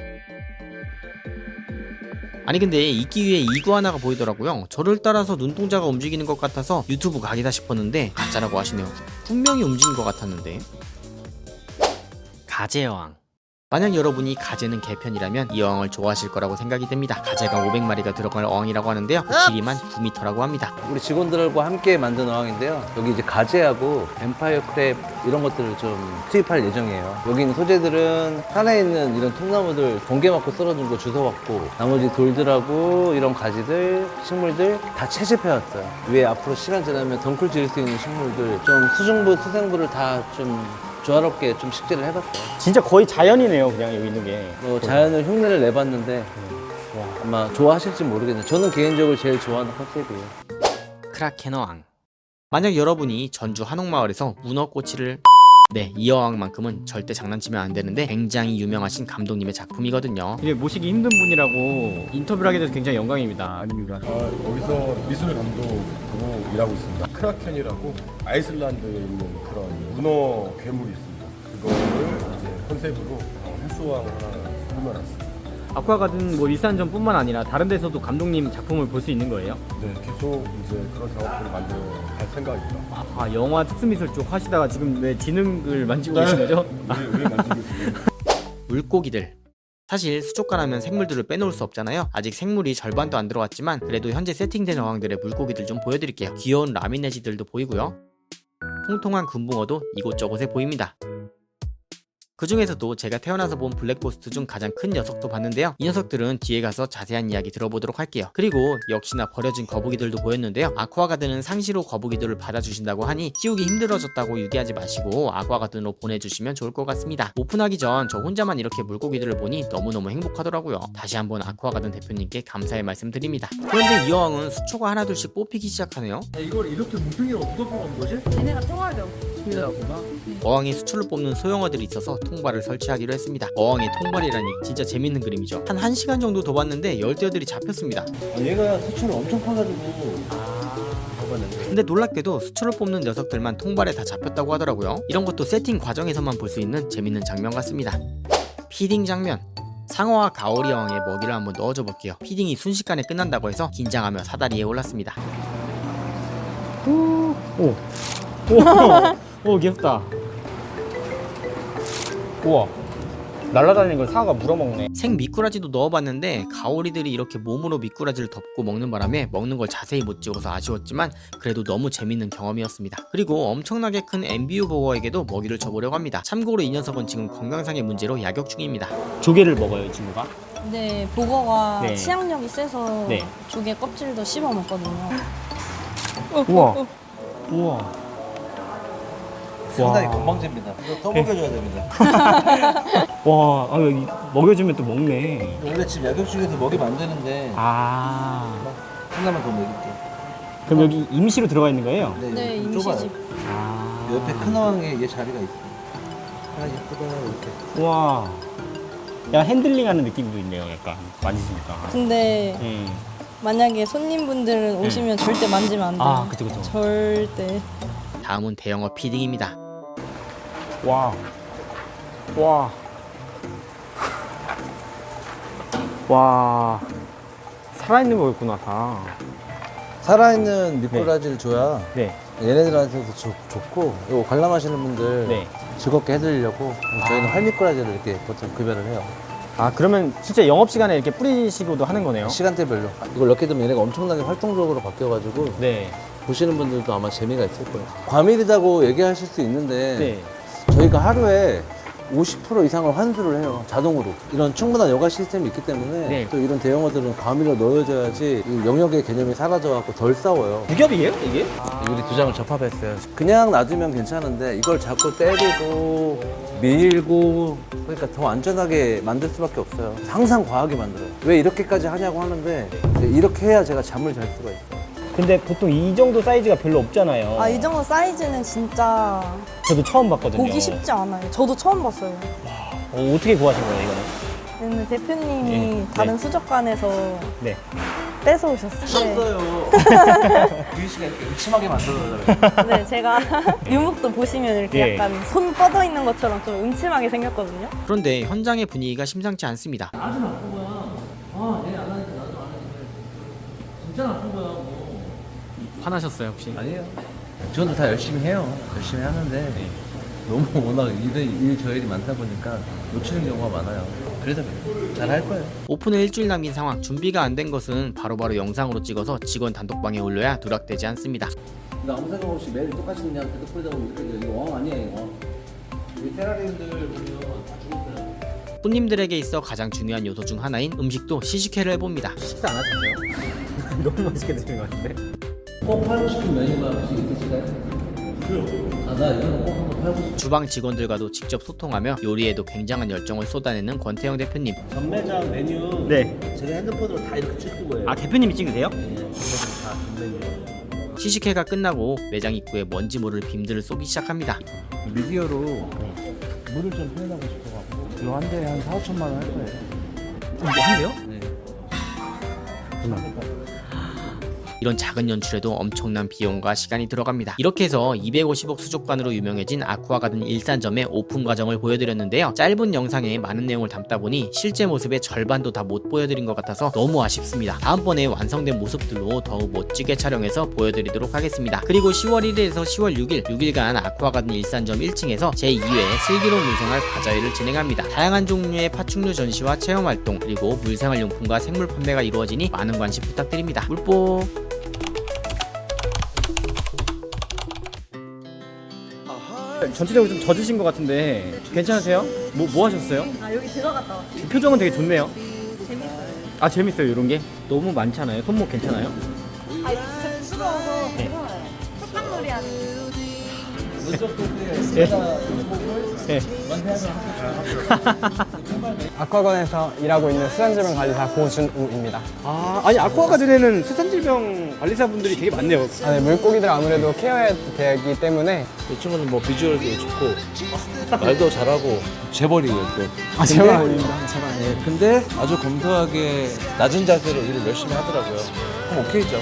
아니 근데 이끼 위에 이구아나가 보이더라고요. 저를 따라서 눈동자가 움직이는 것 같아서 유튜브 각이다 싶었는데 가짜라고 하시네요. 분명히 움직인 것 같았는데. 가재어항. 만약 여러분이 가재는 개편이라면 이 어항을 좋아하실 거라고 생각이 됩니다. 가재가 500마리가 들어갈 어항이라고 하는데요. 그 길이만 9m라고 합니다. 우리 직원들과 함께 만든 어항인데요. 여기 이제 가재하고 뱀파이어 크랩 이런 것들을 좀 투입할 예정이에요. 여기 있는 소재들은 산에 있는 이런 통나무들 번개 맞고 쓰러진 거 주워왔고 나머지 돌들하고 이런 가지들, 식물들 다 채집해왔어요. 위에 앞으로 시간 지나면 덩쿨 지을 수 있는 식물들 좀 수중부, 수생부를 다 좀 조화롭게 좀 식재를 해봤어요. 진짜 거의 자연이네요 그냥 여기 있는 게. 자연을 흉내를 내봤는데 아마 좋아하실지 모르겠네요. 저는 개인적으로 제일 좋아하는 컨셉이에요. 크라켄 어항. 만약 여러분이 전주 한옥마을에서 문어꼬치를 네, 이 어항만큼은 절대 장난치면 안 되는데 굉장히 유명하신 감독님의 작품이거든요. 이게 모시기 힘든 분이라고 인터뷰를 하게 돼서 굉장히 영광입니다. 아닙니까? 여기서 미술 감독으로 일하고 있습니다. 크라켄이라고 아이슬란드에 있는 그런 문어 괴물이 있습니다. 그거를 이제 컨셉으로 헬스왕을 하나 꾸며놨습니다. 아쿠아가든 뭐 일산점뿐만 아니라 다른 데서도 감독님 작품을 볼 수 있는 거예요? 네, 계속 이제 그런 작업들을 만들어 갈 생각입니다. 아 영화 특수미술 쪽 하시다가 지금 왜 지능을 만지고 계신 거죠? 왜 만들고 있습니다. 물고기들. 사실 수족관하면 생물들을 빼놓을 수 없잖아요. 아직 생물이 절반도 안 들어왔지만 그래도 현재 세팅된 어항들의 물고기들 좀 보여드릴게요. 귀여운 라미네지들도 보이고요. 통통한 금붕어도 이곳저곳에 보입니다. 그 중에서도 제가 태어나서 본 블랙고스트 중 가장 큰 녀석도 봤는데요. 이 녀석들은 뒤에 가서 자세한 이야기 들어보도록 할게요. 그리고 역시나 버려진 거북이들도 보였는데요. 아쿠아가든은 상시로 거북이들을 받아주신다고 하니 키우기 힘들어졌다고 유기하지 마시고 아쿠아가든으로 보내주시면 좋을 것 같습니다. 오픈하기 전 저 혼자만 이렇게 물고기들을 보니 너무너무 행복하더라고요. 다시 한번 아쿠아가든 대표님께 감사의 말씀 드립니다. 그런데 이 어항은 수초가 하나둘씩 뽑히기 시작하네요. 이걸 이렇게 뭉텅이로 누가 뽑은 거지? 얘네가 통화를 어항에 수초를 뽑는 소형어들이 있어서 통발을 설치하기로 했습니다. 어항에 통발이라니 진짜 재밌는 그림이죠. 한 1시간 정도 더 봤는데 열대어들이 잡혔습니다. 얘가 수초를 엄청 파가지고 근데 놀랍게도 수초를 뽑는 녀석들만 통발에 다 잡혔다고 하더라고요. 이런 것도 세팅 과정에서만 볼 수 있는 재밌는 장면 같습니다. 피딩 장면. 상어와 가오리 어항에 먹이를 한번 넣어줘 볼게요. 피딩이 순식간에 끝난다고 해서 긴장하며 사다리에 올랐습니다. 오 귀엽다. 우와, 날아다니는 걸 사과가 물어먹네. 생 미꾸라지도 넣어봤는데 가오리들이 이렇게 몸으로 미꾸라지를 덮고 먹는 바람에 먹는 걸 자세히 못 찍어서 아쉬웠지만 그래도 너무 재밌는 경험이었습니다. 그리고 엄청나게 큰 엠비우 보거에게도 먹이를 줘보려고 합니다. 참고로 이 녀석은 지금 건강상의 문제로 약욕 중입니다. 조개를 먹어요, 이 친구가? 네, 보거가 네. 치약력이 세서 네. 조개 껍질도 씹어 먹거든요. 우와. 우와. 상당히 와. 건방집니다. 이거 떠먹여줘야 됩니다. 와, 아, 여기 먹여주면 또 먹네. 원래 지금 약육 중에서 먹이 만드는데 아. 하나만 더 먹일게요. 그럼 여기 임시로 들어가 있는 거예요? 네, 좀 좁아요. 임시집. 아. 옆에 큰 어항에 얘 자리가 있어. 아 예쁘다 이렇게. 우와. 야, 핸들링하는 느낌도 있네요, 약간. 만지니까. 근데 만약에 손님분들은 오시면 절대 만지면 안 돼요. 아, 그쵸, 그쵸. 절대. 다음은 대형어 피딩입니다. 와. 와. 와. 살아있는 거였구나, 다. 살아있는 미꾸라지를 줘야 네. 얘네들한테도 좋고 이거 관람하시는 분들 네. 즐겁게 해드리려고 저희는 활미꾸라지를 이렇게 보통 급여를 해요. 아, 그러면 진짜 영업시간에 이렇게 뿌리시고도 하는 거네요? 시간대별로 이걸 넣게 되면 얘네가 엄청나게 활동적으로 바뀌어가지고 네. 보시는 분들도 아마 재미가 있을 거예요. 과밀이라고 얘기하실 수 있는데 네. 저희가 하루에 50% 이상을 환수를 해요. 자동으로. 이런 충분한 여가 시스템이 있기 때문에 네. 또 이런 대형어들은 과밀로 넣어줘야지 이 영역의 개념이 사라져갖고 덜 싸워요. 무겹이에요, 이게? 우리 두 장을 접합했어요. 그냥 놔두면 괜찮은데 이걸 자꾸 때리고 밀고 그러니까 더 안전하게 만들 수밖에 없어요. 항상 과하게 만들어요. 왜 이렇게까지 하냐고 하는데 이렇게 해야 제가 잠을 잘 수가 있어요. 근데 보통 이 정도 사이즈가 별로 없잖아요. 아, 이 정도 사이즈는 진짜 저도 처음 봤거든요. 보기 쉽지 않아요. 저도 처음 봤어요. 어떻게 구하신 거예요, 이거는? 근데 대표님이 네. 다른 네. 수족관에서 네. 뺏어오셨어요. 규희 씨가 이렇게 음침하게 만들어달라고. 네, 제가 유목도 보시면 이렇게 예. 약간 손 뻗어 있는 것처럼 좀 음침하게 생겼거든요. 그런데 현장의 분위기가 심상치 않습니다. 아주 나쁜 거야. 아, 얘 안 하니까 나도 안 하니까. 진짜 나쁜 거야. 뭐. 화나셨어요, 혹시? 아니에요. 저도 다 열심히 해요. 열심히 하는데 너무 워낙 일 저일이 많다 보니까 놓치는 경우가 많아요. 그래도 잘 할 거예요. 오픈을 일주일 남긴 상황. 준비가 안 된 것은 바로바로 영상으로 찍어서 직원 단톡방에 올려야 누락되지 않습니다. 나 아무 생각 없이 매일 똑같이 그냥 계속 뿌리다 보면 이렇게 돼. 이거 왕 아니야 이거. 이 테라리움들 보면 다 죽었어요. 손님들에게 있어 가장 중요한 요소 중 하나인 음식도 시식회를 해봅니다. 식사 안 하셨어요? 너무 맛있게 드시는 것 같은데? 꼭 팔고 싶은 메뉴가 혹시 있으실까요? 아, 나 이거는 꼭 한번 팔고 싶어. 주방 직원들과도 직접 소통하며 요리에도 굉장한 열정을 쏟아내는 권태영 대표님. 전매장 메뉴 네. 제가 핸드폰으로 다 이렇게 찍은 거예요. 아, 대표님이 찍으세요? 네, 전매장 다 전메뉴. 시식회가 끝나고 매장 입구에 뭔지 모를 빔들을 쏘기 시작합니다. 미디어로 물을 좀 표현하고 싶어갖고 이거 한 대에 한 4,5천만 원 할 거예요. 이거 한대요? 네. 이런 작은 연출에도 엄청난 비용과 시간이 들어갑니다. 이렇게 해서 250억 수족관으로 유명해진 아쿠아가든 일산점의 오픈 과정을 보여드렸는데요. 짧은 영상에 많은 내용을 담다 보니 실제 모습의 절반도 다 못 보여드린 것 같아서 너무 아쉽습니다. 다음번에 완성된 모습들로 더욱 멋지게 촬영해서 보여드리도록 하겠습니다. 그리고 10월 1일에서 10월 6일 6일간 아쿠아가든 일산점 1층에서 제2회 슬기로운 물생활 바자회를 진행합니다. 다양한 종류의 파충류 전시와 체험활동 그리고 물생활용품과 생물 판매가 이루어지니 많은 관심 부탁드립니다. 물뽀 전체적으로 좀 젖으신 것 같은데 괜찮으세요? 뭐 하셨어요? 아, 여기 들어갔다 왔어요. 표정은 되게 좋네요. 재밌어요. 아, 재밌어요, 이런 게. 너무 많잖아요. 손목 괜찮아요? 아, 진짜 부끄러워서 네. 괜찮아요. 촉감놀이 하는 네. 아쿠아건에서 일하고 있는 수산질병관리사 고준우입니다. 아, 아니 아쿠아가든에는 수산질병 관리사분들이 되게 많네요. 아, 네, 물고기들 아무래도 케어해야 되기 때문에 이 친구는 뭐 비주얼도 좋고 말도 잘하고 재벌이에요 또. 아, 제발 아닙니다. 제발. 네, 근데 아주 검소하게 낮은 자세로 일을 열심히 하더라고요. 그럼 오케이죠.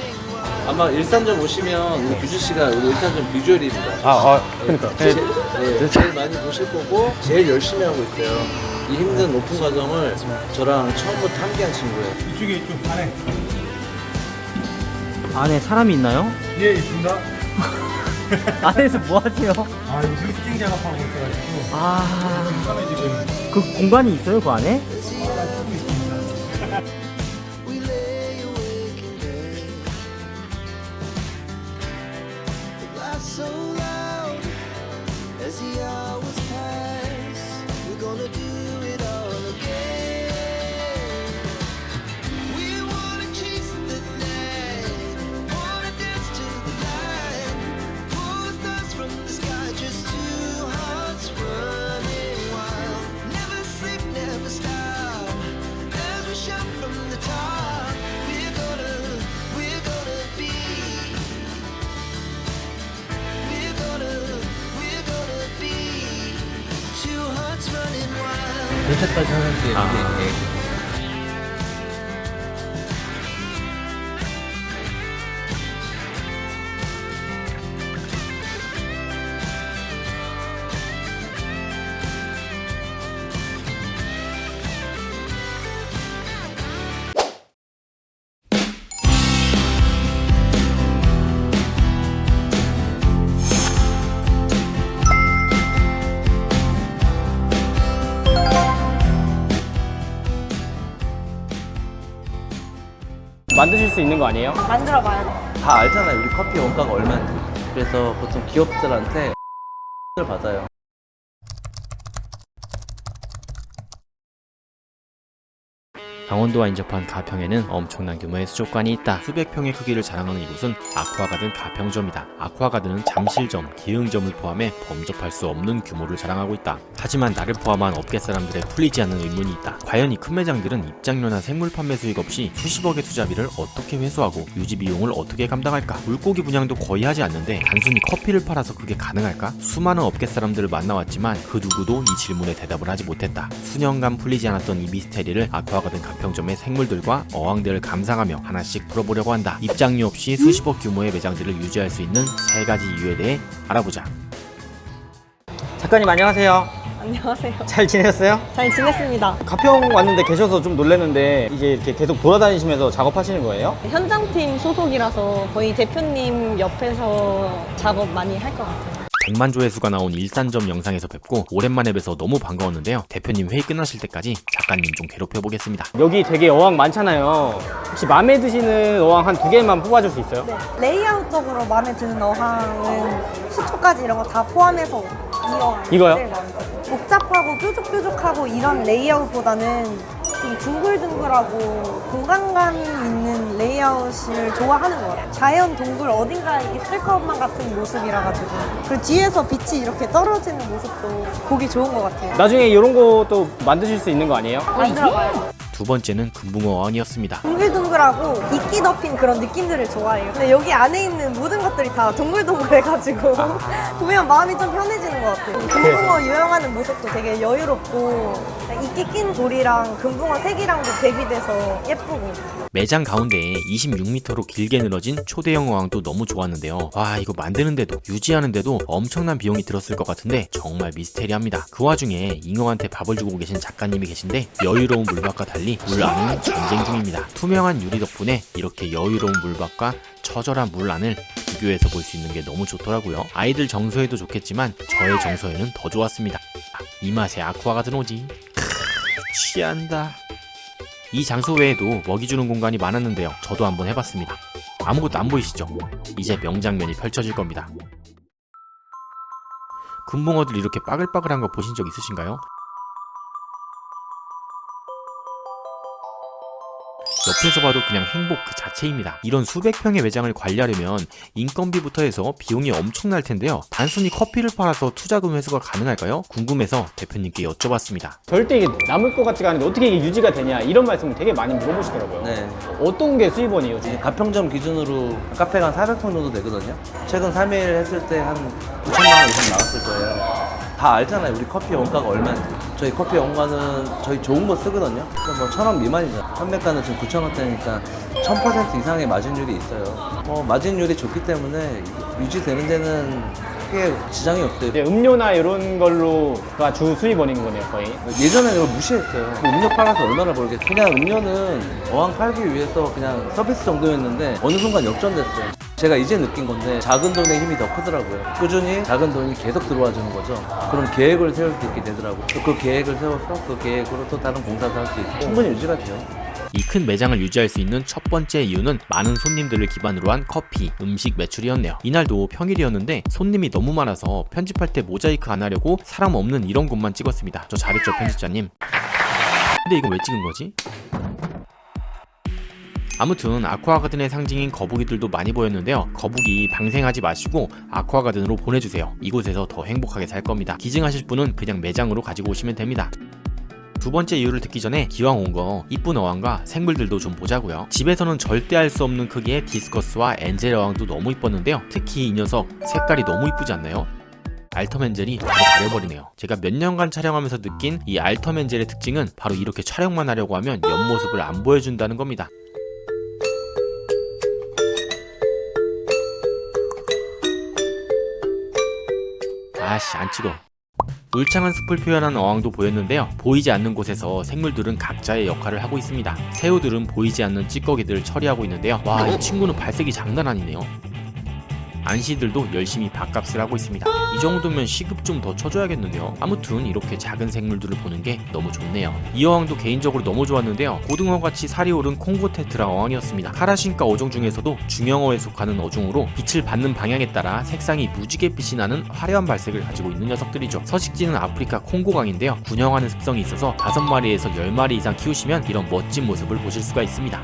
아마 일산점 오시면 우리 규주 씨가 우리 일산점 비주얼입니다. 그러니까. 제일 많이 보실 거고 제일 열심히 하고 있어요. 이 힘든 오픈 과정을 저랑 처음부터 함께한 친구예요. 이쪽에 좀 안에. 안에 사람이 있나요? 예, 있습니다. 안에서 뭐 하세요? 아, 여기 리스팅 작업하고 있어가지고. 아, 중간에 지금. 그 공간이 있어요, 그 안에? 그렇게까지 하는데 이게 만드실 수 있는 거 아니에요? 만들어봐야 돼. 다 알잖아요. 우리 커피 원가가 얼마인지. 그래서 보통 기업들한테 을 받아요. 강원도와 인접한 가평에는 엄청난 규모의 수족관이 있다. 수백 평의 크기를 자랑하는 이곳은 아쿠아가든 가평점이다. 아쿠아가든은 잠실점, 기흥점을 포함해 범접할 수 없는 규모를 자랑하고 있다. 하지만 나를 포함한 업계 사람들의 풀리지 않는 의문이 있다. 과연 이 큰 매장들은 입장료나 생물 판매 수익 없이 수십억의 투자비를 어떻게 회수하고 유지 비용을 어떻게 감당할까? 물고기 분양도 거의 하지 않는데 단순히 커피를 팔아서 그게 가능할까? 수많은 업계 사람들을 만나왔지만 그 누구도 이 질문에 대답을 하지 못했다. 수년간 풀리지 않았던 이 미스테리를 아쿠아가든 가평점의 생물들과 어항들을 감상하며 하나씩 풀어보려고 한다. 입장료 없이 수십억 규모의 매장들을 유지할 수 있는 세 가지 이유에 대해 알아보자. 작가님 안녕하세요. 안녕하세요. 잘 지내셨어요? 잘 지냈습니다. 가평 왔는데 계셔서 좀 놀랐는데 이게 이렇게 계속 돌아다니시면서 작업하시는 거예요? 현장팀 소속이라서 거의 대표님 옆에서 작업 많이 할 것 같아요. 100만 조회수가 나온 일산점 영상에서 뵙고 오랜만에 뵈서 너무 반가웠는데요. 대표님 회의 끝나실 때까지 작가님 좀 괴롭혀보겠습니다. 여기 되게 어항 많잖아요. 혹시 마음에 드시는 어항 한 2개만 뽑아줄 수 있어요? 네. 레이아웃적으로 마음에 드는 어항은 수초까지 이런 거 다 포함해서 이 어항. 이거요? 제일 마음에 들어요. 복잡하고 뾰족뾰족하고 이런 레이아웃보다는 좀 둥글둥글하고 공간감 있는 레이아웃을 좋아하는 것 같아요. 자연 동굴 어딘가에 있을 것만 같은 모습이라 가지고 그리고 뒤에서 빛이 이렇게 떨어지는 모습도 보기 좋은 것 같아요. 나중에 이런 것도 만드실 수 있는 거 아니에요? 만들어봐요. 두 번째는 금붕어 어항이었습니다. 동글동글하고 이끼 덮인 그런 느낌들을 좋아해요. 근데 여기 안에 있는 모든 것들이 다 동글동글해가지고 보면 마음이 좀 편해지는 것 같아요. 금붕어 유영하는 모습도 되게 여유롭고 이끼 낀 돌이랑 금붕어 색이랑도 대비돼서 예쁘고. 매장 가운데에 26m로 길게 늘어진 초대형 어항도 너무 좋았는데요. 와, 이거 만드는데도 유지하는데도 엄청난 비용이 들었을 것 같은데 정말 미스테리합니다. 그 와중에 잉어한테 밥을 주고 계신 작가님이 계신데 여유로운 물밥과 달리 물 안은 전쟁 중입니다. 투명한 유리 덕분에 이렇게 여유로운 물밥과 처절한 물 안을 비교해서 볼 수 있는 게 너무 좋더라고요. 아이들 정서에도 좋겠지만 저의 정서에는 더 좋았습니다. 이 맛에 아쿠아가든 오지. 취한다. 이 장소 외에도 먹이 주는 공간이 많았는데요. 저도 한번 해봤습니다. 아무것도 안 보이시죠? 이제 명장면이 펼쳐질 겁니다. 금붕어들 이렇게 빠글빠글한 거 보신 적 있으신가요? 옆에서 봐도 그냥 행복 그 자체입니다. 이런 수백 평의 매장을 관리하려면 인건비부터 해서 비용이 엄청날 텐데요. 단순히 커피를 팔아서 투자금 회수가 가능할까요? 궁금해서 대표님께 여쭤봤습니다. 절대 이게 남을 것 같지가 않은데 어떻게 이게 유지가 되냐 이런 말씀을 되게 많이 물어보시더라고요. 네. 어떤 게 수입원이에요? 이제 가평점 기준으로 카페가 한 400통 정도 되거든요. 최근 3일 했을 때 한 9천만 원 이상 나왔을 거예요. 다 알잖아요. 우리 커피 원가가 얼마인지. 저희 커피 원가는 저희 좋은 거 쓰거든요. 그러니까 뭐 1,000원 미만이죠. 판매가는 지금 9,000원대니까 1000% 이상의 마진율이 있어요. 마진율이 좋기 때문에 유지되는 데는 크게 지장이 없대요. 이제 음료나 이런 걸로가 주 수입원인 거네요, 거의. 예전에 이걸 무시했어요. 음료 팔아서 얼마나 벌겠어. 그냥 음료는 어항 팔기 위해서 그냥 서비스 정도였는데 어느 순간 역전됐어요. 제가 이제 느낀 건데 작은 돈의 힘이 더 크더라고요. 꾸준히 작은 돈이 계속 들어와 주는 거죠. 그럼 계획을 세울 수 있게 되더라고요. 또 그 계획을 세워서 그 계획으로 또 다른 봉사도 할 수 있고 충분히 유지가 돼요. 이 큰 매장을 유지할 수 있는 첫 번째 이유는 많은 손님들을 기반으로 한 커피, 음식 매출이었네요. 이날도 평일이었는데 손님이 너무 많아서 편집할 때 모자이크 안 하려고 사람 없는 이런 곳만 찍었습니다. 저 잘했죠, 편집자님? 근데 이건 왜 찍은 거지? 아무튼 아쿠아가든의 상징인 거북이들도 많이 보였는데요. 거북이 방생하지 마시고 아쿠아가든으로 보내주세요. 이곳에서 더 행복하게 살 겁니다. 기증하실 분은 그냥 매장으로 가지고 오시면 됩니다. 두 번째 이유를 듣기 전에 기왕 온 거 이쁜 어항과 생물들도 좀 보자고요. 집에서는 절대 알 수 없는 크기의 디스커스와 엔젤 어항도 너무 이뻤는데요. 특히 이 녀석 색깔이 너무 이쁘지 않나요? 알텀엔젤이 바로 가려버리네요. 제가 몇 년간 촬영하면서 느낀 이 알텀엔젤의 특징은 바로 이렇게 촬영만 하려고 하면 옆모습을 안 보여준다는 겁니다. 아씨, 안 찍어. 울창한 숲을 표현한 어항도 보였는데요. 보이지 않는 곳에서 생물들은 각자의 역할을 하고 있습니다. 새우들은 보이지 않는 찌꺼기들을 처리하고 있는데요. 와, 이 친구는 발색이 장난 아니네요. 안시들도 열심히 밥값을 하고 있습니다. 이 정도면 시급 좀 더 쳐줘야겠는데요. 아무튼 이렇게 작은 생물들을 보는 게 너무 좋네요. 이 어항도 개인적으로 너무 좋았는데요. 고등어같이 살이 오른 콩고테트라 어항이었습니다. 카라신카 어종 중에서도 중형어에 속하는 어종으로 빛을 받는 방향에 따라 색상이 무지개 빛이 나는 화려한 발색을 가지고 있는 녀석들이죠. 서식지는 아프리카 콩고강인데요. 군형하는 습성이 있어서 5마리에서 10마리 이상 키우시면 이런 멋진 모습을 보실 수가 있습니다.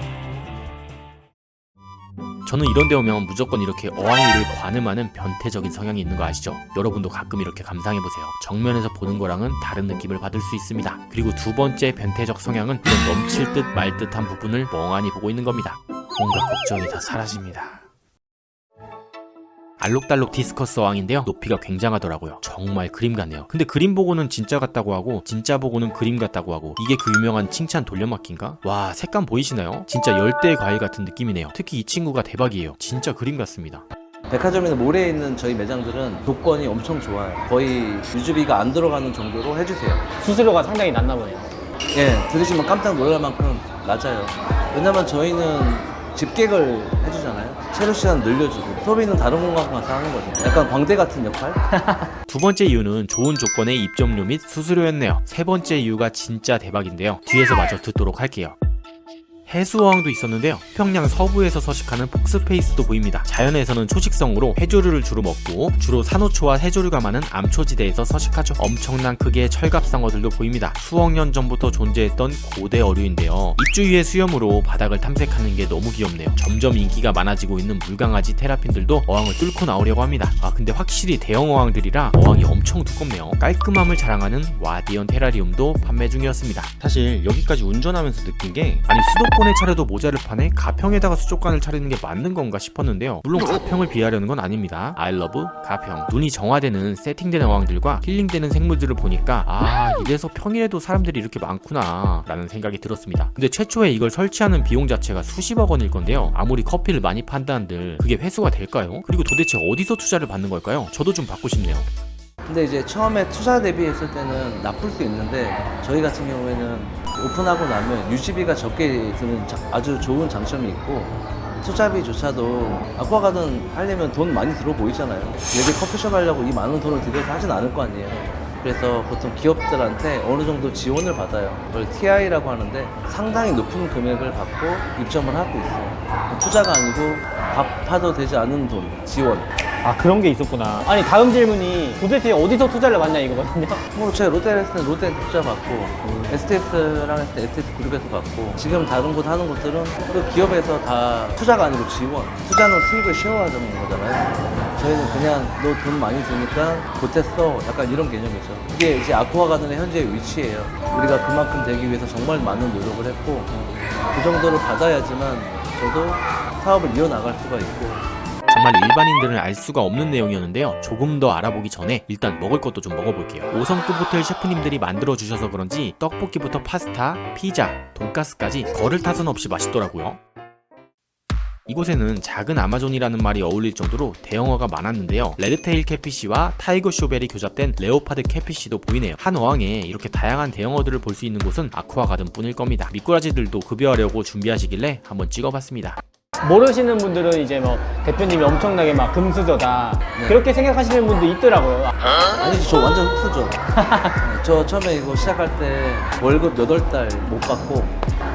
저는 이런 데 오면 무조건 이렇게 어항 위를 관음하는 변태적인 성향이 있는 거 아시죠? 여러분도 가끔 이렇게 감상해보세요. 정면에서 보는 거랑은 다른 느낌을 받을 수 있습니다. 그리고 두 번째 변태적 성향은 이런 넘칠 듯 말 듯한 부분을 멍하니 보고 있는 겁니다. 뭔가 걱정이 다 사라집니다. 알록달록 디스커스 어항인데요. 높이가 굉장하더라고요. 정말 그림 같네요. 근데 그림 보고는 진짜 같다고 하고 진짜 보고는 그림 같다고 하고 이게 그 유명한 칭찬 돌려막기인가? 와, 색감 보이시나요? 진짜 열대의 과일 같은 느낌이네요. 특히 이 친구가 대박이에요. 진짜 그림 같습니다. 백화점이나 몰에 있는 저희 매장들은 조건이 엄청 좋아요. 거의 유지비가 안 들어가는 정도로 해주세요. 수수료가 상당히 낮나 보네요. 예, 들으시면 깜짝 놀랄 만큼 낮아요. 왜냐면 저희는 집객을 해주잖아요. 체류 시간 늘려주고 소비는 다른 공간 가서 하는 거죠. 약간 광대 같은 역할? 두 번째 이유는 좋은 조건의 입점료 및 수수료였네요. 세 번째 이유가 진짜 대박인데요. 뒤에서 마저 듣도록 할게요. 해수어항도 있었는데요. 평양 서부에서 서식하는 폭스페이스도 보입니다. 자연에서는 초식성으로 해조류를 주로 먹고 주로 산호초와 해조류가 많은 암초지대에서 서식하죠. 엄청난 크기의 철갑상어들도 보입니다. 수억 년 전부터 존재했던 고대 어류인데요. 입주 위의 수염으로 바닥을 탐색하는 게 너무 귀엽네요. 점점 인기가 많아지고 있는 물강아지 테라핀들도 어항을 뚫고 나오려고 합니다. 근데 확실히 대형 어항들이라 어항이 엄청 두껍네요. 깔끔함을 자랑하는 와디언 테라리움도 판매 중이었습니다. 사실 여기까지 운전하면서 느낀 게 아니 수도권의 차려도 모자를 파네? 가평에다가 수족관을 차리는 게 맞는 건가 싶었는데요. 물론 가평을 비하려는 건 아닙니다. I love 가평. 눈이 정화되는 세팅된 어항들과 힐링되는 생물들을 보니까 이래서 평일에도 사람들이 이렇게 많구나 라는 생각이 들었습니다. 근데 최초에 이걸 설치하는 비용 자체가 수십억 원일 건데요. 아무리 커피를 많이 판다는들 그게 회수가 될까요? 그리고 도대체 어디서 투자를 받는 걸까요? 저도 좀 받고 싶네요. 근데 이제 처음에 투자 대비했을 때는 나쁠 수 있는데 저희 같은 경우에는 오픈하고 나면 유지비가 적게 드는 아주 좋은 장점이 있고 투자비조차도 아쿠아가든 하려면 돈 많이 들어 보이잖아요. 여기 커피숍 하려고 이 많은 돈을 들여서 하진 않을 거 아니에요. 그래서 보통 기업들한테 어느 정도 지원을 받아요. 그걸 TI라고 하는데 상당히 높은 금액을 받고 입점을 하고 있어요. 투자가 아니고 갚아도 되지 않은 돈, 지원. 아, 그런 게 있었구나. 아니, 다음 질문이 도대체 어디서 투자를 받냐 이거거든요. 뭐 제가 롯데를 했을 때 롯데 투자 받고 STS랑 했을 때 STS 그룹에서 받고 지금 다른 곳 하는 곳들은 그 기업에서 다 투자가 아니고 지원. 투자는 수익을 쉐어하자는 거잖아요. 저희는 그냥 너 돈 많이 주니까 보탰어. 약간 이런 개념이죠. 이게 이제 아쿠아가든의 현재 위치예요. 우리가 그만큼 되기 위해서 정말 많은 노력을 했고 그 정도를 받아야지만 저도 사업을 이어나갈 수가 있고. 정말 일반인들은 알 수가 없는 내용이었는데요. 조금 더 알아보기 전에 일단 먹을 것도 좀 먹어볼게요. 5성급 호텔 셰프님들이 만들어주셔서 그런지 떡볶이부터 파스타, 피자, 돈가스까지 거를 타선 없이 맛있더라고요. 이곳에는 작은 아마존이라는 말이 어울릴 정도로 대형어가 많았는데요. 레드테일 캐피시와 타이거 쇼벨이 교잡된 레오파드 캐피시도 보이네요. 한 어항에 이렇게 다양한 대형어들을 볼 수 있는 곳은 아쿠아가든 뿐일 겁니다. 미꾸라지들도 급여하려고 준비하시길래 한번 찍어봤습니다. 모르시는 분들은 이제 뭐 대표님이 엄청나게 막 금수저다 그렇게 생각하시는 분도 있더라고요. 아니지, 저 완전 흑수저. 저 처음에 이거 시작할 때 월급 8달 못 받고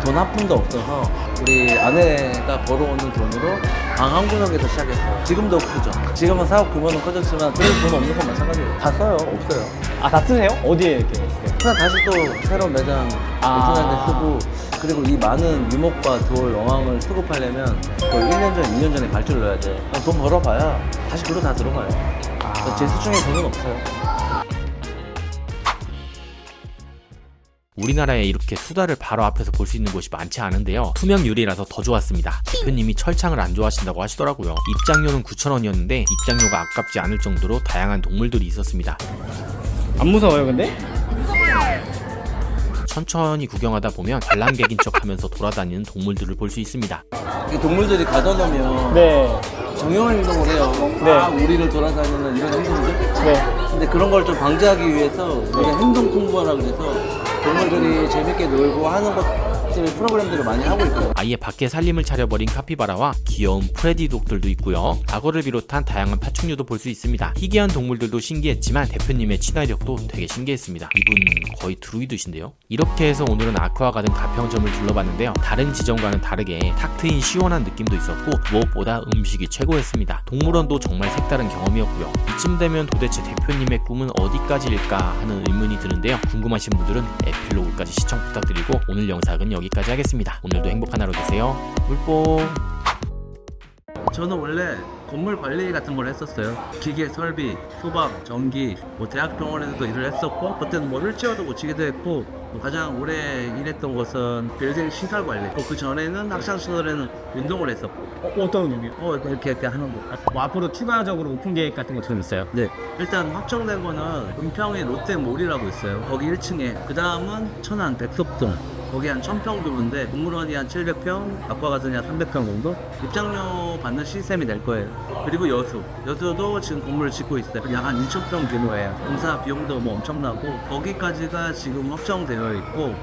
돈 한 푼도 없어서 우리 아내가 벌어오는 돈으로 방 한 구석에서 시작했어요. 지금도 흑수저. 지금은 사업 규모는 커졌지만 그래도 돈 없는 건 마찬가지예요. 다 써요. 없어요. 아, 다 쓰세요? 어디에 이렇게 쓰세요? 그냥 다시 또 새로운 매장 오픈할 때 쓰고, 그리고 이 많은 유목과 돌, 어항을 수급하려면 거의 1년 전, 2년 전에 발주를 넣어야 돼요. 돈 벌어봐야 다시 그로 다 들어가요. 제 수중에 돈은 없어요. 우리나라에 이렇게 수다를 바로 앞에서 볼 수 있는 곳이 많지 않은데요. 투명 유리라서 더 좋았습니다. 대표님이 철창을 안 좋아하신다고 하시더라고요. 입장료는 9,000원이었는데 입장료가 아깝지 않을 정도로 다양한 동물들이 있었습니다. 안 무서워요, 근데? 천천히 구경하다 보면 관람객인 척 하면서 돌아다니는 동물들을 볼 수 있습니다. 이 동물들이 가둬놓으면 네. 정형을 행동을 해요. 네. 막 우리를 돌아다니는 이런 행동들. 네. 근데 그런 걸 좀 방지하기 위해서 우리가 행동 풍부하라 그래서 동물들이 재밌게 놀고 하는 것들 프로그램들을 많이 하고 있고요. 아예 밖에 살림을 차려버린 카피바라와 귀여운 프레디 독들도 있고요. 악어를 비롯한 다양한 파충류도 볼 수 있습니다. 희귀한 동물들도 신기했지만 대표님의 친화력도 되게 신기했습니다. 이분 거의 드루이드신데요. 이렇게 해서 오늘은 아쿠아가든 가평점을 둘러봤는데요. 다른 지점과는 다르게 탁 트인 시원한 느낌도 있었고 무엇보다 음식이 최고였습니다. 동물원도 정말 색다른 경험이었고요. 이쯤 되면 도대체 대표님의 꿈은 어디까지일까 하는 의문이 드는데요. 궁금하신 분들은 에필로그까지 시청 부탁드리고 오늘 영상은 여기까지 하겠습니다. 오늘도 행복한 하루 되세요. 물뽕. 저는 원래 건물 관리 같은 걸 했었어요. 기계 설비, 소방, 전기, 뭐 대학병원에서도 일을 했었고, 그때는 뭐 일체화도 고치기도 했고, 가장 오래 일했던 것은 빌딩 시설 관리. 그 전에는 학창시절에는 운동을 했었고. 어떤 운동이요? 이렇게 하는 거. 뭐 앞으로 추가적으로 오픈 계획 같은 거 좀 있어요? 네. 일단 확정된 거는 은평에 롯데몰이라고 있어요. 거기 1층에. 그 다음은 천안 백석동. 거기 한 1000평 정도인데 동물원이 한 700평, 아쿠아가든이 한 300평 정도? 입장료 받는 시스템이 될 거예요. 그리고 여수도 지금 건물을 짓고 있어요. 약 한 2000평 규모예요. 공사 비용도 뭐 엄청나고 거기까지가 지금 확정되어 있고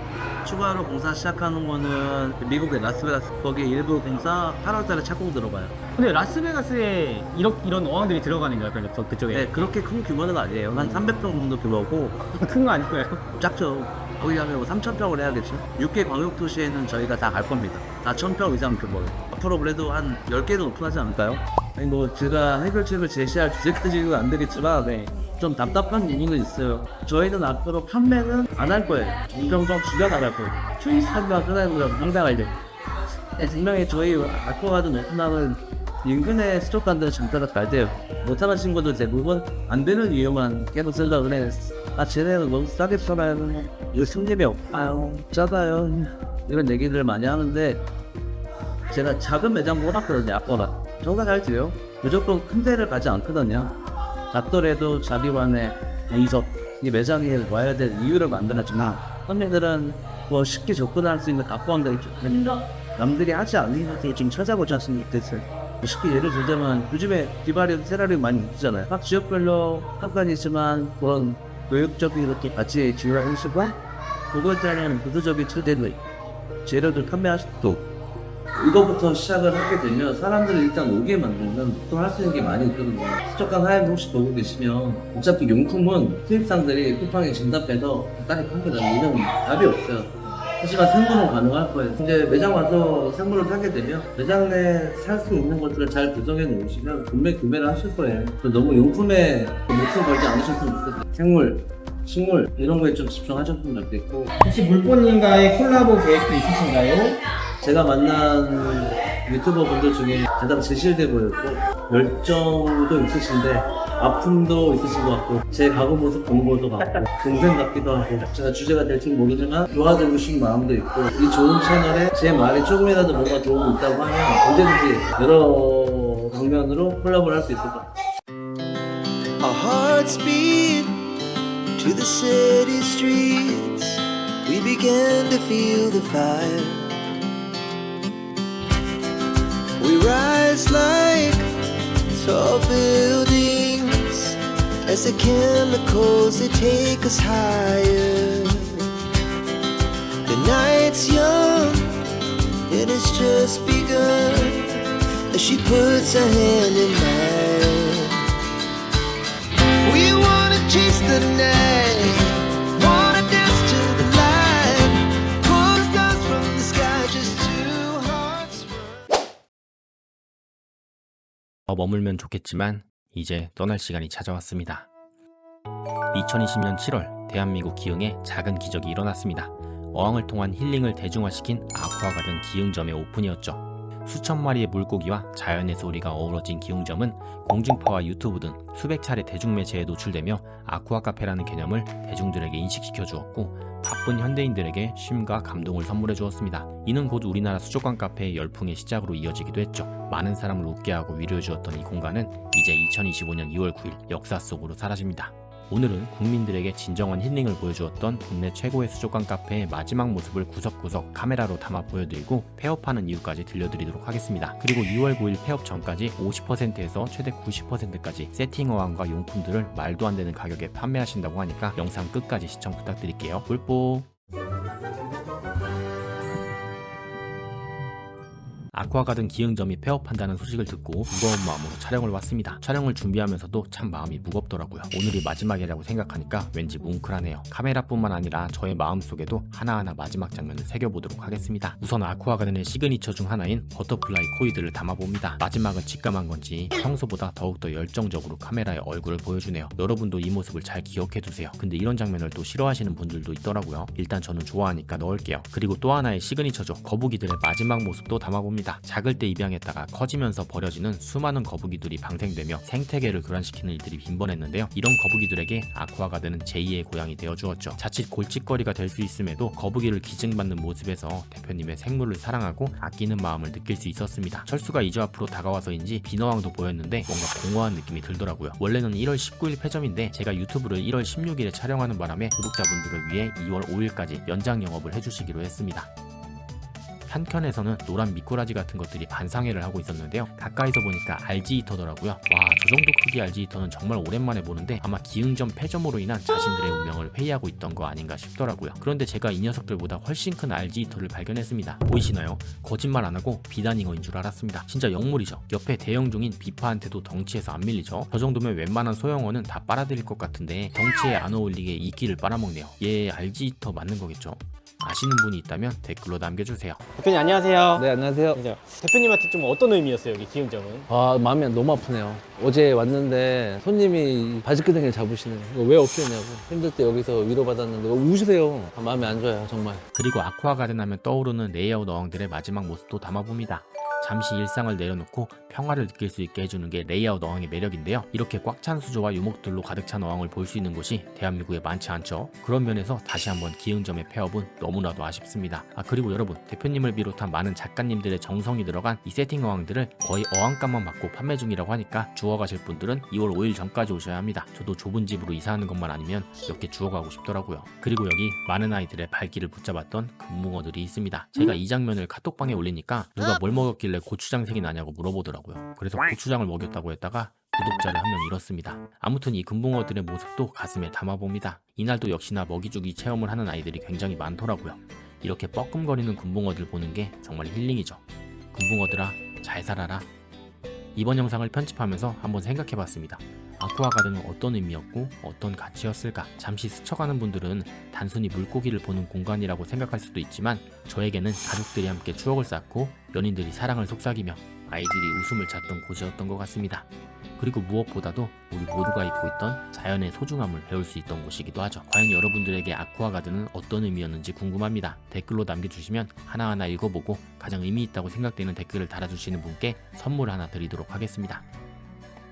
추가로 공사 시작하는 거는 미국의 라스베가스 거기 일부 공사 8월달에 착공 들어가요. 근데 라스베가스에 이런 어항들이 들어가는 거예요, 그쪽에? 네, 그렇게 큰 규모는 아니에요. 한 300평 정도 규모고 큰 거 아닐 거예요? 작죠. 거기 가면 뭐 3000평을 해야겠죠. 6개 광역도시에는 저희가 다 갈 겁니다. 다 1000평 이상 규모예요. 앞으로 그래도 한 10개는 오픈하지 않을까요? 아니 뭐 제가 해결책을 제시할 주제까지는 안 되겠지만 좀 답답한 부분은 있어요. 저희는 앞으로 판매는 안 할 거예요. 정평점 주변 안 할 거예요. 추이사가 끝나는 건 상당할 때. 분명히 저희 아쿠아가든 오픈하면 인근의 수족관들은 장사가 잘 돼요. 못하는 친구들 대부분 안 되는 이유만 계속 쓰려고 그래. 쟤네는 너무 싸게 팔아요. 이거 승립이 없아요. 짜다요. 이런 얘기들 많이 하는데 제가 작은 매장 못 왔거든요. 아쿠아가. 정말 잘 돼요. 무조건 큰 데를 가지 않거든요. 갔더라도 자기만의 인석, 이 매장에 와야 될 이유를 만들었지만 선배들은 뭐 쉽게 접근할 수 있는 아쿠아가 있죠. 남들이 하지 않는 것을 좀 찾아보지 않습니까? 쉽게 예를 들자면 요즘에 디바리움, 테라리움 많이 있잖아요. 각 지역별로 상관이 있지만 그런 교육적인 이렇게 같이 지원할 수고 그거에 따른 구조적인 처대도 재료들 판매할 수도 이거부터 시작을 하게 되면 사람들을 일단 오게 만들면 또 할 수 있는 게 많이 있거든요. 수족관 하얀 혹시 보고 계시면 어차피 용품은 수입상들이 쿠팡에 진답해서 따로 판매하는 이런 답이 없어요. 하지만 생물은 가능할 거예요. 이제 매장 와서 생물을 사게 되면 매장 내 살 수 있는 것들을 잘 구성해 놓으시면 구매를 하실 거예요. 너무 용품에 목숨 걸지 않으셨으면 좋겠어요. 생물, 식물 이런 거에 좀 집중하셨으면 좋겠고. 혹시 물보님과의 콜라보 계획도 있으신가요? 제가 만난 유튜버 분들 중에 가장 진실돼 보였고 열정도 있으신데 아픔도 있으신 것 같고 제 과거 모습 본 것도 같고 동생 같기도 하고 제가 주제가 될지 모르지만 도와주고 싶은 마음도 있고 이 좋은 채널에 제 말이 조금이라도 뭔가 도움이 있다고 하면 언제든지 여러 방면으로 콜라보를 할 수 있을 것 같아요. Our hearts beat to the city streets. We began to feel the fire. We rise like tall buildings as the chemicals they take us higher. The night's young and it's just begun as she puts her hand in mine. We wanna chase the night, wanna dance to the light, pull the stars from the sky, just two hearts. 더 머물면 좋겠지만 이제 떠날 시간이 찾아왔습니다. 2020년 7월 대한민국 기흥에 작은 기적이 일어났습니다. 어항을 통한 힐링을 대중화시킨 아쿠아가든 기흥점의 오픈이었죠. 수천 마리의 물고기와 자연의 소리가 어우러진 기흥점은 공중파와 유튜브 등 수백 차례 대중매체에 노출되며 아쿠아 카페라는 개념을 대중들에게 인식시켜 주었고 바쁜 현대인들에게 쉼과 감동을 선물해 주었습니다. 이는 곧 우리나라 수족관 카페의 열풍의 시작으로 이어지기도 했죠. 많은 사람을 웃게 하고 위로해 주었던 이 공간은 이제 2025년 2월 9일 역사 속으로 사라집니다. 오늘은 국민들에게 진정한 힐링을 보여주었던 국내 최고의 수족관 카페의 마지막 모습을 구석구석 카메라로 담아 보여드리고 폐업하는 이유까지 들려드리도록 하겠습니다. 그리고 2월 9일 폐업 전까지 50%에서 최대 90%까지 세팅 어항과 용품들을 말도 안 되는 가격에 판매하신다고 하니까 영상 끝까지 시청 부탁드릴게요. 뿔뽀! 아쿠아가든 기흥점이 폐업한다는 소식을 듣고 무거운 마음으로 촬영을 왔습니다. 촬영을 준비하면서도 참 마음이 무겁더라고요. 오늘이 마지막이라고 생각하니까 왠지 뭉클하네요. 카메라뿐만 아니라 저의 마음속에도 하나하나 마지막 장면을 새겨보도록 하겠습니다. 우선 아쿠아가든의 시그니처 중 하나인 버터플라이 코이드를 담아봅니다. 마지막은 직감한 건지 평소보다 더욱더 열정적으로 카메라에 얼굴을 보여주네요. 여러분도 이 모습을 잘 기억해두세요. 근데 이런 장면을 또 싫어하시는 분들도 있더라고요. 일단 저는 좋아하니까 넣을게요. 그리고 또 하나의 시그니처죠. 거북이들의 마지막 모습도 담아봅니다. 작을 때 입양했다가 커지면서 버려지는 수많은 거북이들이 방생되며 생태계를 교란시키는 일들이 빈번했는데요. 이런 거북이들에게 아쿠아가든은 제2의 고향이 되어주었죠. 자칫 골칫거리가 될 수 있음에도 거북이를 기증받는 모습에서 대표님의 생물을 사랑하고 아끼는 마음을 느낄 수 있었습니다. 철수가 이주 앞으로 다가와서인지 비너왕도 보였는데 뭔가 공허한 느낌이 들더라고요. 원래는 1월 19일 폐점인데 제가 유튜브를 1월 16일에 촬영하는 바람에 구독자분들을 위해 2월 5일까지 연장 영업을 해주시기로 했습니다. 한켠에서는 노란 미꾸라지 같은 것들이 반상회를 하고 있었는데요. 가까이서 보니까 알지히터더라고요. 와, 저 정도 크기 알지히터는 정말 오랜만에 보는데 아마 기흥점 폐점으로 인한 자신들의 운명을 회의하고 있던 거 아닌가 싶더라고요. 그런데 제가 이 녀석들보다 훨씬 큰 알지히터를 발견했습니다. 보이시나요? 거짓말 안 하고 비단잉어인 줄 알았습니다. 진짜 영물이죠. 옆에 대형종인 비파한테도 덩치에서 안 밀리죠. 저 정도면 웬만한 소형어는 다 빨아들일 것 같은데 덩치에 안 어울리게 이끼를 빨아먹네요. 얘 알지히터 맞는 거겠죠? 아시는 분이 있다면 댓글로 남겨주세요. 대표님 안녕하세요. 네, 안녕하세요. 대표님한테 좀 어떤 의미였어요, 여기 기흥점은? 아, 마음이 너무 아프네요. 어제 왔는데 손님이 바지끄댕이를 잡으시네요. 이거 왜 없애냐고. 힘들 때 여기서 위로받았는데 우시세요. 마음이 안 좋아요, 정말. 그리고 아쿠아가든 하면 떠오르는 레이아웃 어항들의 마지막 모습도 담아봅니다. 잠시 일상을 내려놓고 평화를 느낄 수 있게 해주는 게 레이아웃 어항의 매력인데요. 이렇게 꽉 찬 수조와 유목들로 가득 찬 어항을 볼 수 있는 곳이 대한민국에 많지 않죠. 그런 면에서 다시 한번 기흥점의 폐업은 너무나도 아쉽습니다. 그리고 여러분, 대표님을 비롯한 많은 작가님들의 정성이 들어간 이 세팅 어항들을 거의 어항값만 받고 판매 중이라고 하니까 주워가실 분들은 2월 5일 전까지 오셔야 합니다. 저도 좁은 집으로 이사하는 것만 아니면 몇 개 주워가고 싶더라고요. 그리고 여기 많은 아이들의 발길을 붙잡았던 금붕어들이 있습니다. 제가 이 장면을 카톡방에 올리니까 누가 뭘 먹였길래 고추장 색이 나냐고 물어보더라고요. 그래서 고추장을 먹였다고 했다가 구독자를 한 명 잃었습니다. 아무튼 이 금붕어들의 모습도 가슴에 담아봅니다. 이날도 역시나 먹이주기 체험을 하는 아이들이 굉장히 많더라고요. 이렇게 뻐끔거리는 금붕어들 보는 게 정말 힐링이죠. 금붕어들아, 잘 살아라. 이번 영상을 편집하면서 한번 생각해봤습니다. 아쿠아가든은 어떤 의미였고 어떤 가치였을까? 잠시 스쳐가는 분들은 단순히 물고기를 보는 공간이라고 생각할 수도 있지만 저에게는 가족들이 함께 추억을 쌓고 연인들이 사랑을 속삭이며 아이들이 웃음을 찾던 곳이었던 것 같습니다. 그리고 무엇보다도 우리 모두가 잊고 있던 자연의 소중함을 배울 수 있던 곳이기도 하죠. 과연 여러분들에게 아쿠아가든은 어떤 의미였는지 궁금합니다. 댓글로 남겨주시면 하나하나 읽어보고 가장 의미 있다고 생각되는 댓글을 달아주시는 분께 선물 하나 드리도록 하겠습니다.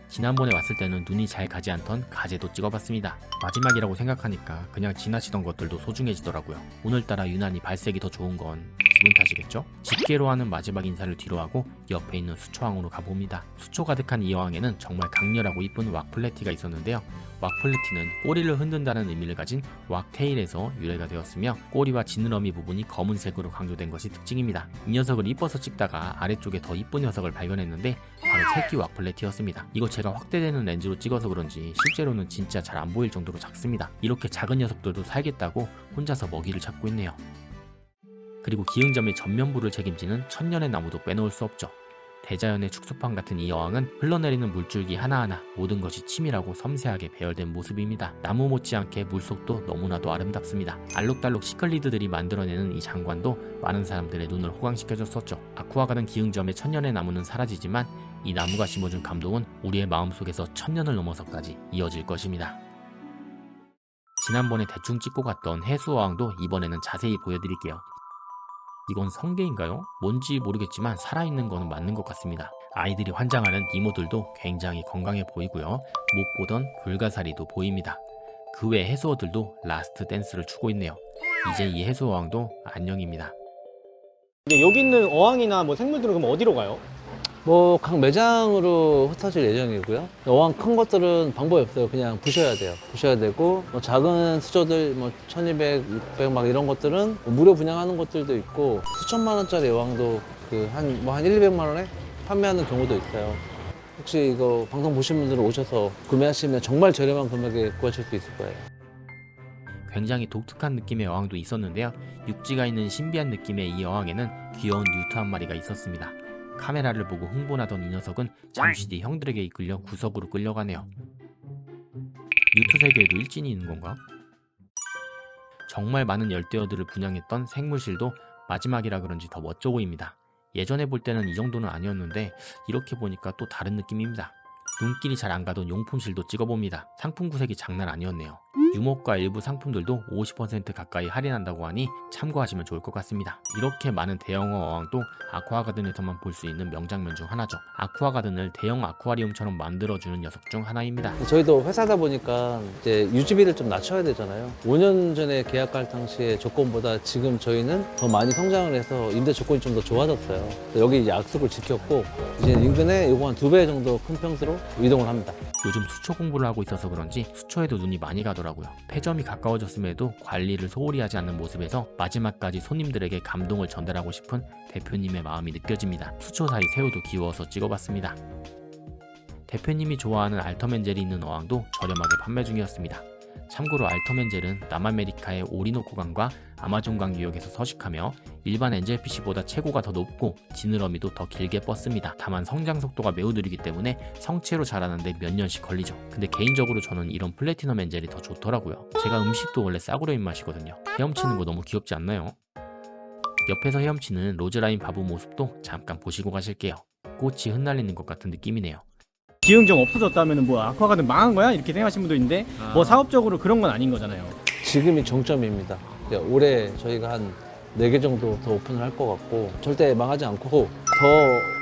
지난번에 왔을 때는 눈이 잘 가지 않던 가재도 찍어봤습니다. 마지막이라고 생각하니까 그냥 지나치던 것들도 소중해지더라고요. 오늘따라 유난히 발색이 더 좋은 건 기분 탓이겠죠? 집게로 하는 마지막 인사를 뒤로 하고 옆에 있는 수초항으로 가봅니다. 수초 가득한 이 어항에는 정말 강렬하고 이쁜 왁플래티가 있었는데요. 왁플래티는 꼬리를 흔든다는 의미를 가진 왁테일에서 유래가 되었으며 꼬리와 지느러미 부분이 검은색으로 강조된 것이 특징입니다. 이 녀석을 이뻐서 찍다가 아래쪽에 더 이쁜 녀석을 발견했는데 바로 새끼 왁플래티였습니다. 이거 제가 확대되는 렌즈로 찍어서 그런지 실제로는 진짜 잘 안 보일 정도로 작습니다. 이렇게 작은 녀석들도 살겠다고 혼자서 먹이를 찾고 있네요. 그리고 기흥점의 전면부를 책임지는 천년의 나무도 빼놓을 수 없죠. 대자연의 축소판 같은 이 어항은 흘러내리는 물줄기 하나하나 모든 것이 치밀하고 섬세하게 배열된 모습입니다. 나무 못지않게 물속도 너무나도 아름답습니다. 알록달록 시클리드들이 만들어내는 이 장관도 많은 사람들의 눈을 호강시켜줬었죠. 아쿠아가든 기흥점의 천년의 나무는 사라지지만 이 나무가 심어준 감동은 우리의 마음속에서 천년을 넘어서까지 이어질 것입니다. 지난번에 대충 찍고 갔던 해수어항도 이번에는 자세히 보여드릴게요. 이건 성게인가요? 뭔지 모르겠지만 살아있는 거는 맞는 것 같습니다. 아이들이 환장하는 니모들도 굉장히 건강해 보이고요. 못 보던 불가사리도 보입니다. 그 외 해수어들도 라스트 댄스를 추고 있네요. 이제 이 해수어항도 안녕입니다. 이제 여기 있는 어항이나 뭐 생물들은 그럼 어디로 가요? 뭐 각 매장으로 흩어질 예정이고요. 어항 큰 것들은 방법이 없어요. 그냥 부셔야 돼요. 부셔야 되고 뭐 작은 수조들 뭐 1200, 600 막 이런 것들은 무료 분양하는 것들도 있고 수천만 원짜리 어항도 한 1, 200만 원에 판매하는 경우도 있어요. 혹시 이거 방송 보신 분들은 오셔서 구매하시면 정말 저렴한 금액에 구하실 수 있을 거예요. 굉장히 독특한 느낌의 어항도 있었는데요. 육지가 있는 신비한 느낌의 이 어항에는 귀여운 뉴트 한 마리가 있었습니다. 카메라를 보고 흥분하던 이 녀석은 잠시 뒤 형들에게 이끌려 구석으로 끌려가네요. 뉴트 세계에도 일진이 있는 건가? 정말 많은 열대어들을 분양했던 생물실도 마지막이라 그런지 더 멋져 보입니다. 예전에 볼 때는 이 정도는 아니었는데 이렇게 보니까 또 다른 느낌입니다. 눈길이 잘 안 가던 용품실도 찍어봅니다. 상품 구색이 장난 아니었네요. 유목과 일부 상품들도 50% 가까이 할인한다고 하니 참고하시면 좋을 것 같습니다. 이렇게 많은 대형 어항도 아쿠아가든에서만 볼 수 있는 명장면 중 하나죠. 아쿠아가든을 대형 아쿠아리움처럼 만들어주는 녀석 중 하나입니다. 저희도 회사다 보니까 이제 유지비를 좀 낮춰야 되잖아요. 5년 전에 계약할 당시의 조건보다 지금 저희는 더 많이 성장을 해서 임대 조건이 좀 더 좋아졌어요. 여기 이제 약속을 지켰고 이제 인근에 요거 한 2배 정도 큰 평수로 이동을 합니다. 요즘 수초 공부를 하고 있어서 그런지 수초에도 눈이 많이 가더라고요. 폐점이 가까워졌음에도 관리를 소홀히 하지 않는 모습에서 마지막까지 손님들에게 감동을 전달하고 싶은 대표님의 마음이 느껴집니다. 수초 사이 새우도 귀여워서 찍어봤습니다. 대표님이 좋아하는 알터맨젤이 있는 어항도 저렴하게 판매 중이었습니다. 참고로 알터맨젤은 남아메리카의 오리노코강과 아마존강 유역에서 서식하며 일반 엔젤피쉬보다 체구가 더 높고 지느러미도 더 길게 뻗습니다. 다만 성장 속도가 매우 느리기 때문에 성체로 자라는데 몇 년씩 걸리죠. 근데 개인적으로 저는 이런 플래티넘 엔젤이 더 좋더라고요. 제가 음식도 원래 싸구려 입맛이거든요. 헤엄치는 거 너무 귀엽지 않나요? 옆에서 헤엄치는 로즈라인 바보 모습도 잠깐 보시고 가실게요. 꽃이 흩날리는 것 같은 느낌이네요. 기흥점 없어졌다면 뭐 아쿠아가든 망한 거야? 이렇게 생각하시는 분도 있는데 뭐 사업적으로 그런 건 아닌 거잖아요. 지금이 정점입니다. 올해 저희가 한 4개 정도 더 오픈을 할 것 같고 절대 망하지 않고 더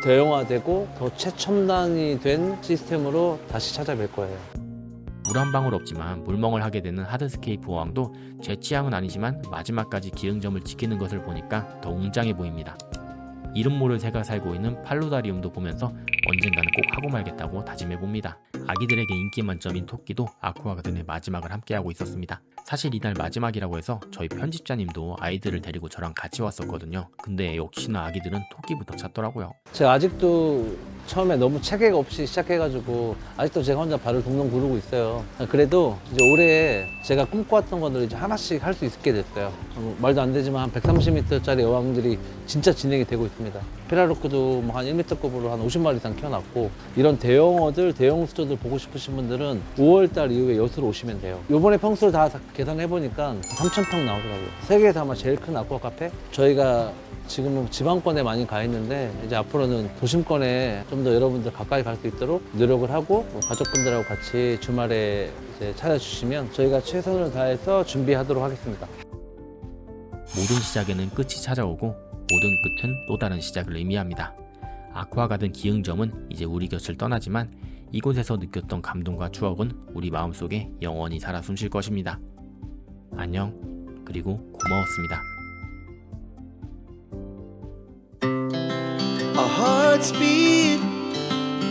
대형화되고 더 최첨단이 된 시스템으로 다시 찾아뵐 거예요. 물 한 방울 없지만 물멍을 하게 되는 하드스케이프 어항도 제 취향은 아니지만 마지막까지 기흥점을 지키는 것을 보니까 더 웅장해 보입니다. 이름 모를 새가 살고 있는 팔로다리움도 보면서 언젠가는 꼭 하고 말겠다고 다짐해봅니다. 아기들에게 인기 만점인 토끼도 아쿠아가든의 마지막을 함께하고 있었습니다. 사실 이날 마지막이라고 해서 저희 편집자님도 아이들을 데리고 저랑 같이 왔었거든요. 근데 역시나 아기들은 토끼부터 찾더라고요. 제가 아직도 처음에 너무 체계 없이 시작해가지고 아직도 제가 혼자 발을 동동 구르고 있어요. 그래도 이제 올해 제가 꿈꿔왔던 것들을 이제 하나씩 할 수 있게 됐어요. 말도 안 되지만 한 130m짜리 어항들이 진짜 진행이 되고 있습니다. 피라루크도 뭐 한 1m급으로 한 50마리 이상 영상 켜놨고, 이런 대형어들, 대형 수조들 보고 싶으신 분들은 5월달 이후에 여수로 오시면 돼요. 요번에 평수를 다 계산해보니까 3,000평 나오더라고요. 세계에서 아마 제일 큰 아쿠아 카페? 저희가 지금은 지방권에 많이 가 있는데 이제 앞으로는 도심권에 좀 더 여러분들 가까이 갈 수 있도록 노력을 하고, 가족분들하고 같이 주말에 이제 찾아주시면 저희가 최선을 다해서 준비하도록 하겠습니다. 모든 시작에는 끝이 찾아오고 모든 끝은 또 다른 시작을 의미합니다. 아쿠아가든 기흥점은 이제 우리 곁을 떠나지만 이곳에서 느꼈던 감동과 추억은 우리 마음속에 영원히 살아 숨쉴 것입니다. 안녕, 그리고 고마웠습니다. Our hearts beat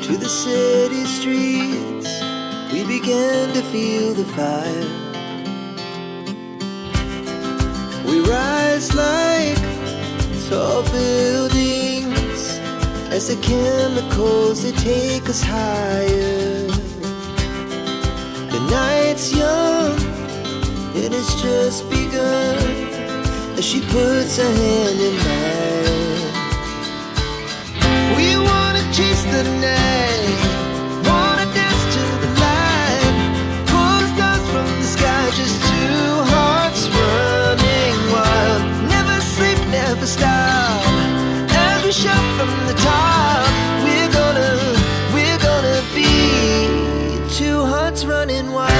to the city streets. We began to feel the fire. We rise like tall buildings as the chemicals they take us higher. The night's young, it has just begun as she puts her hand in mine. We wanna chase the night, wanna dance to the light, pull the stars from the sky, just two hearts running wild. Never sleep, never stop, as we shout from the top. We're gonna be two hearts running wild.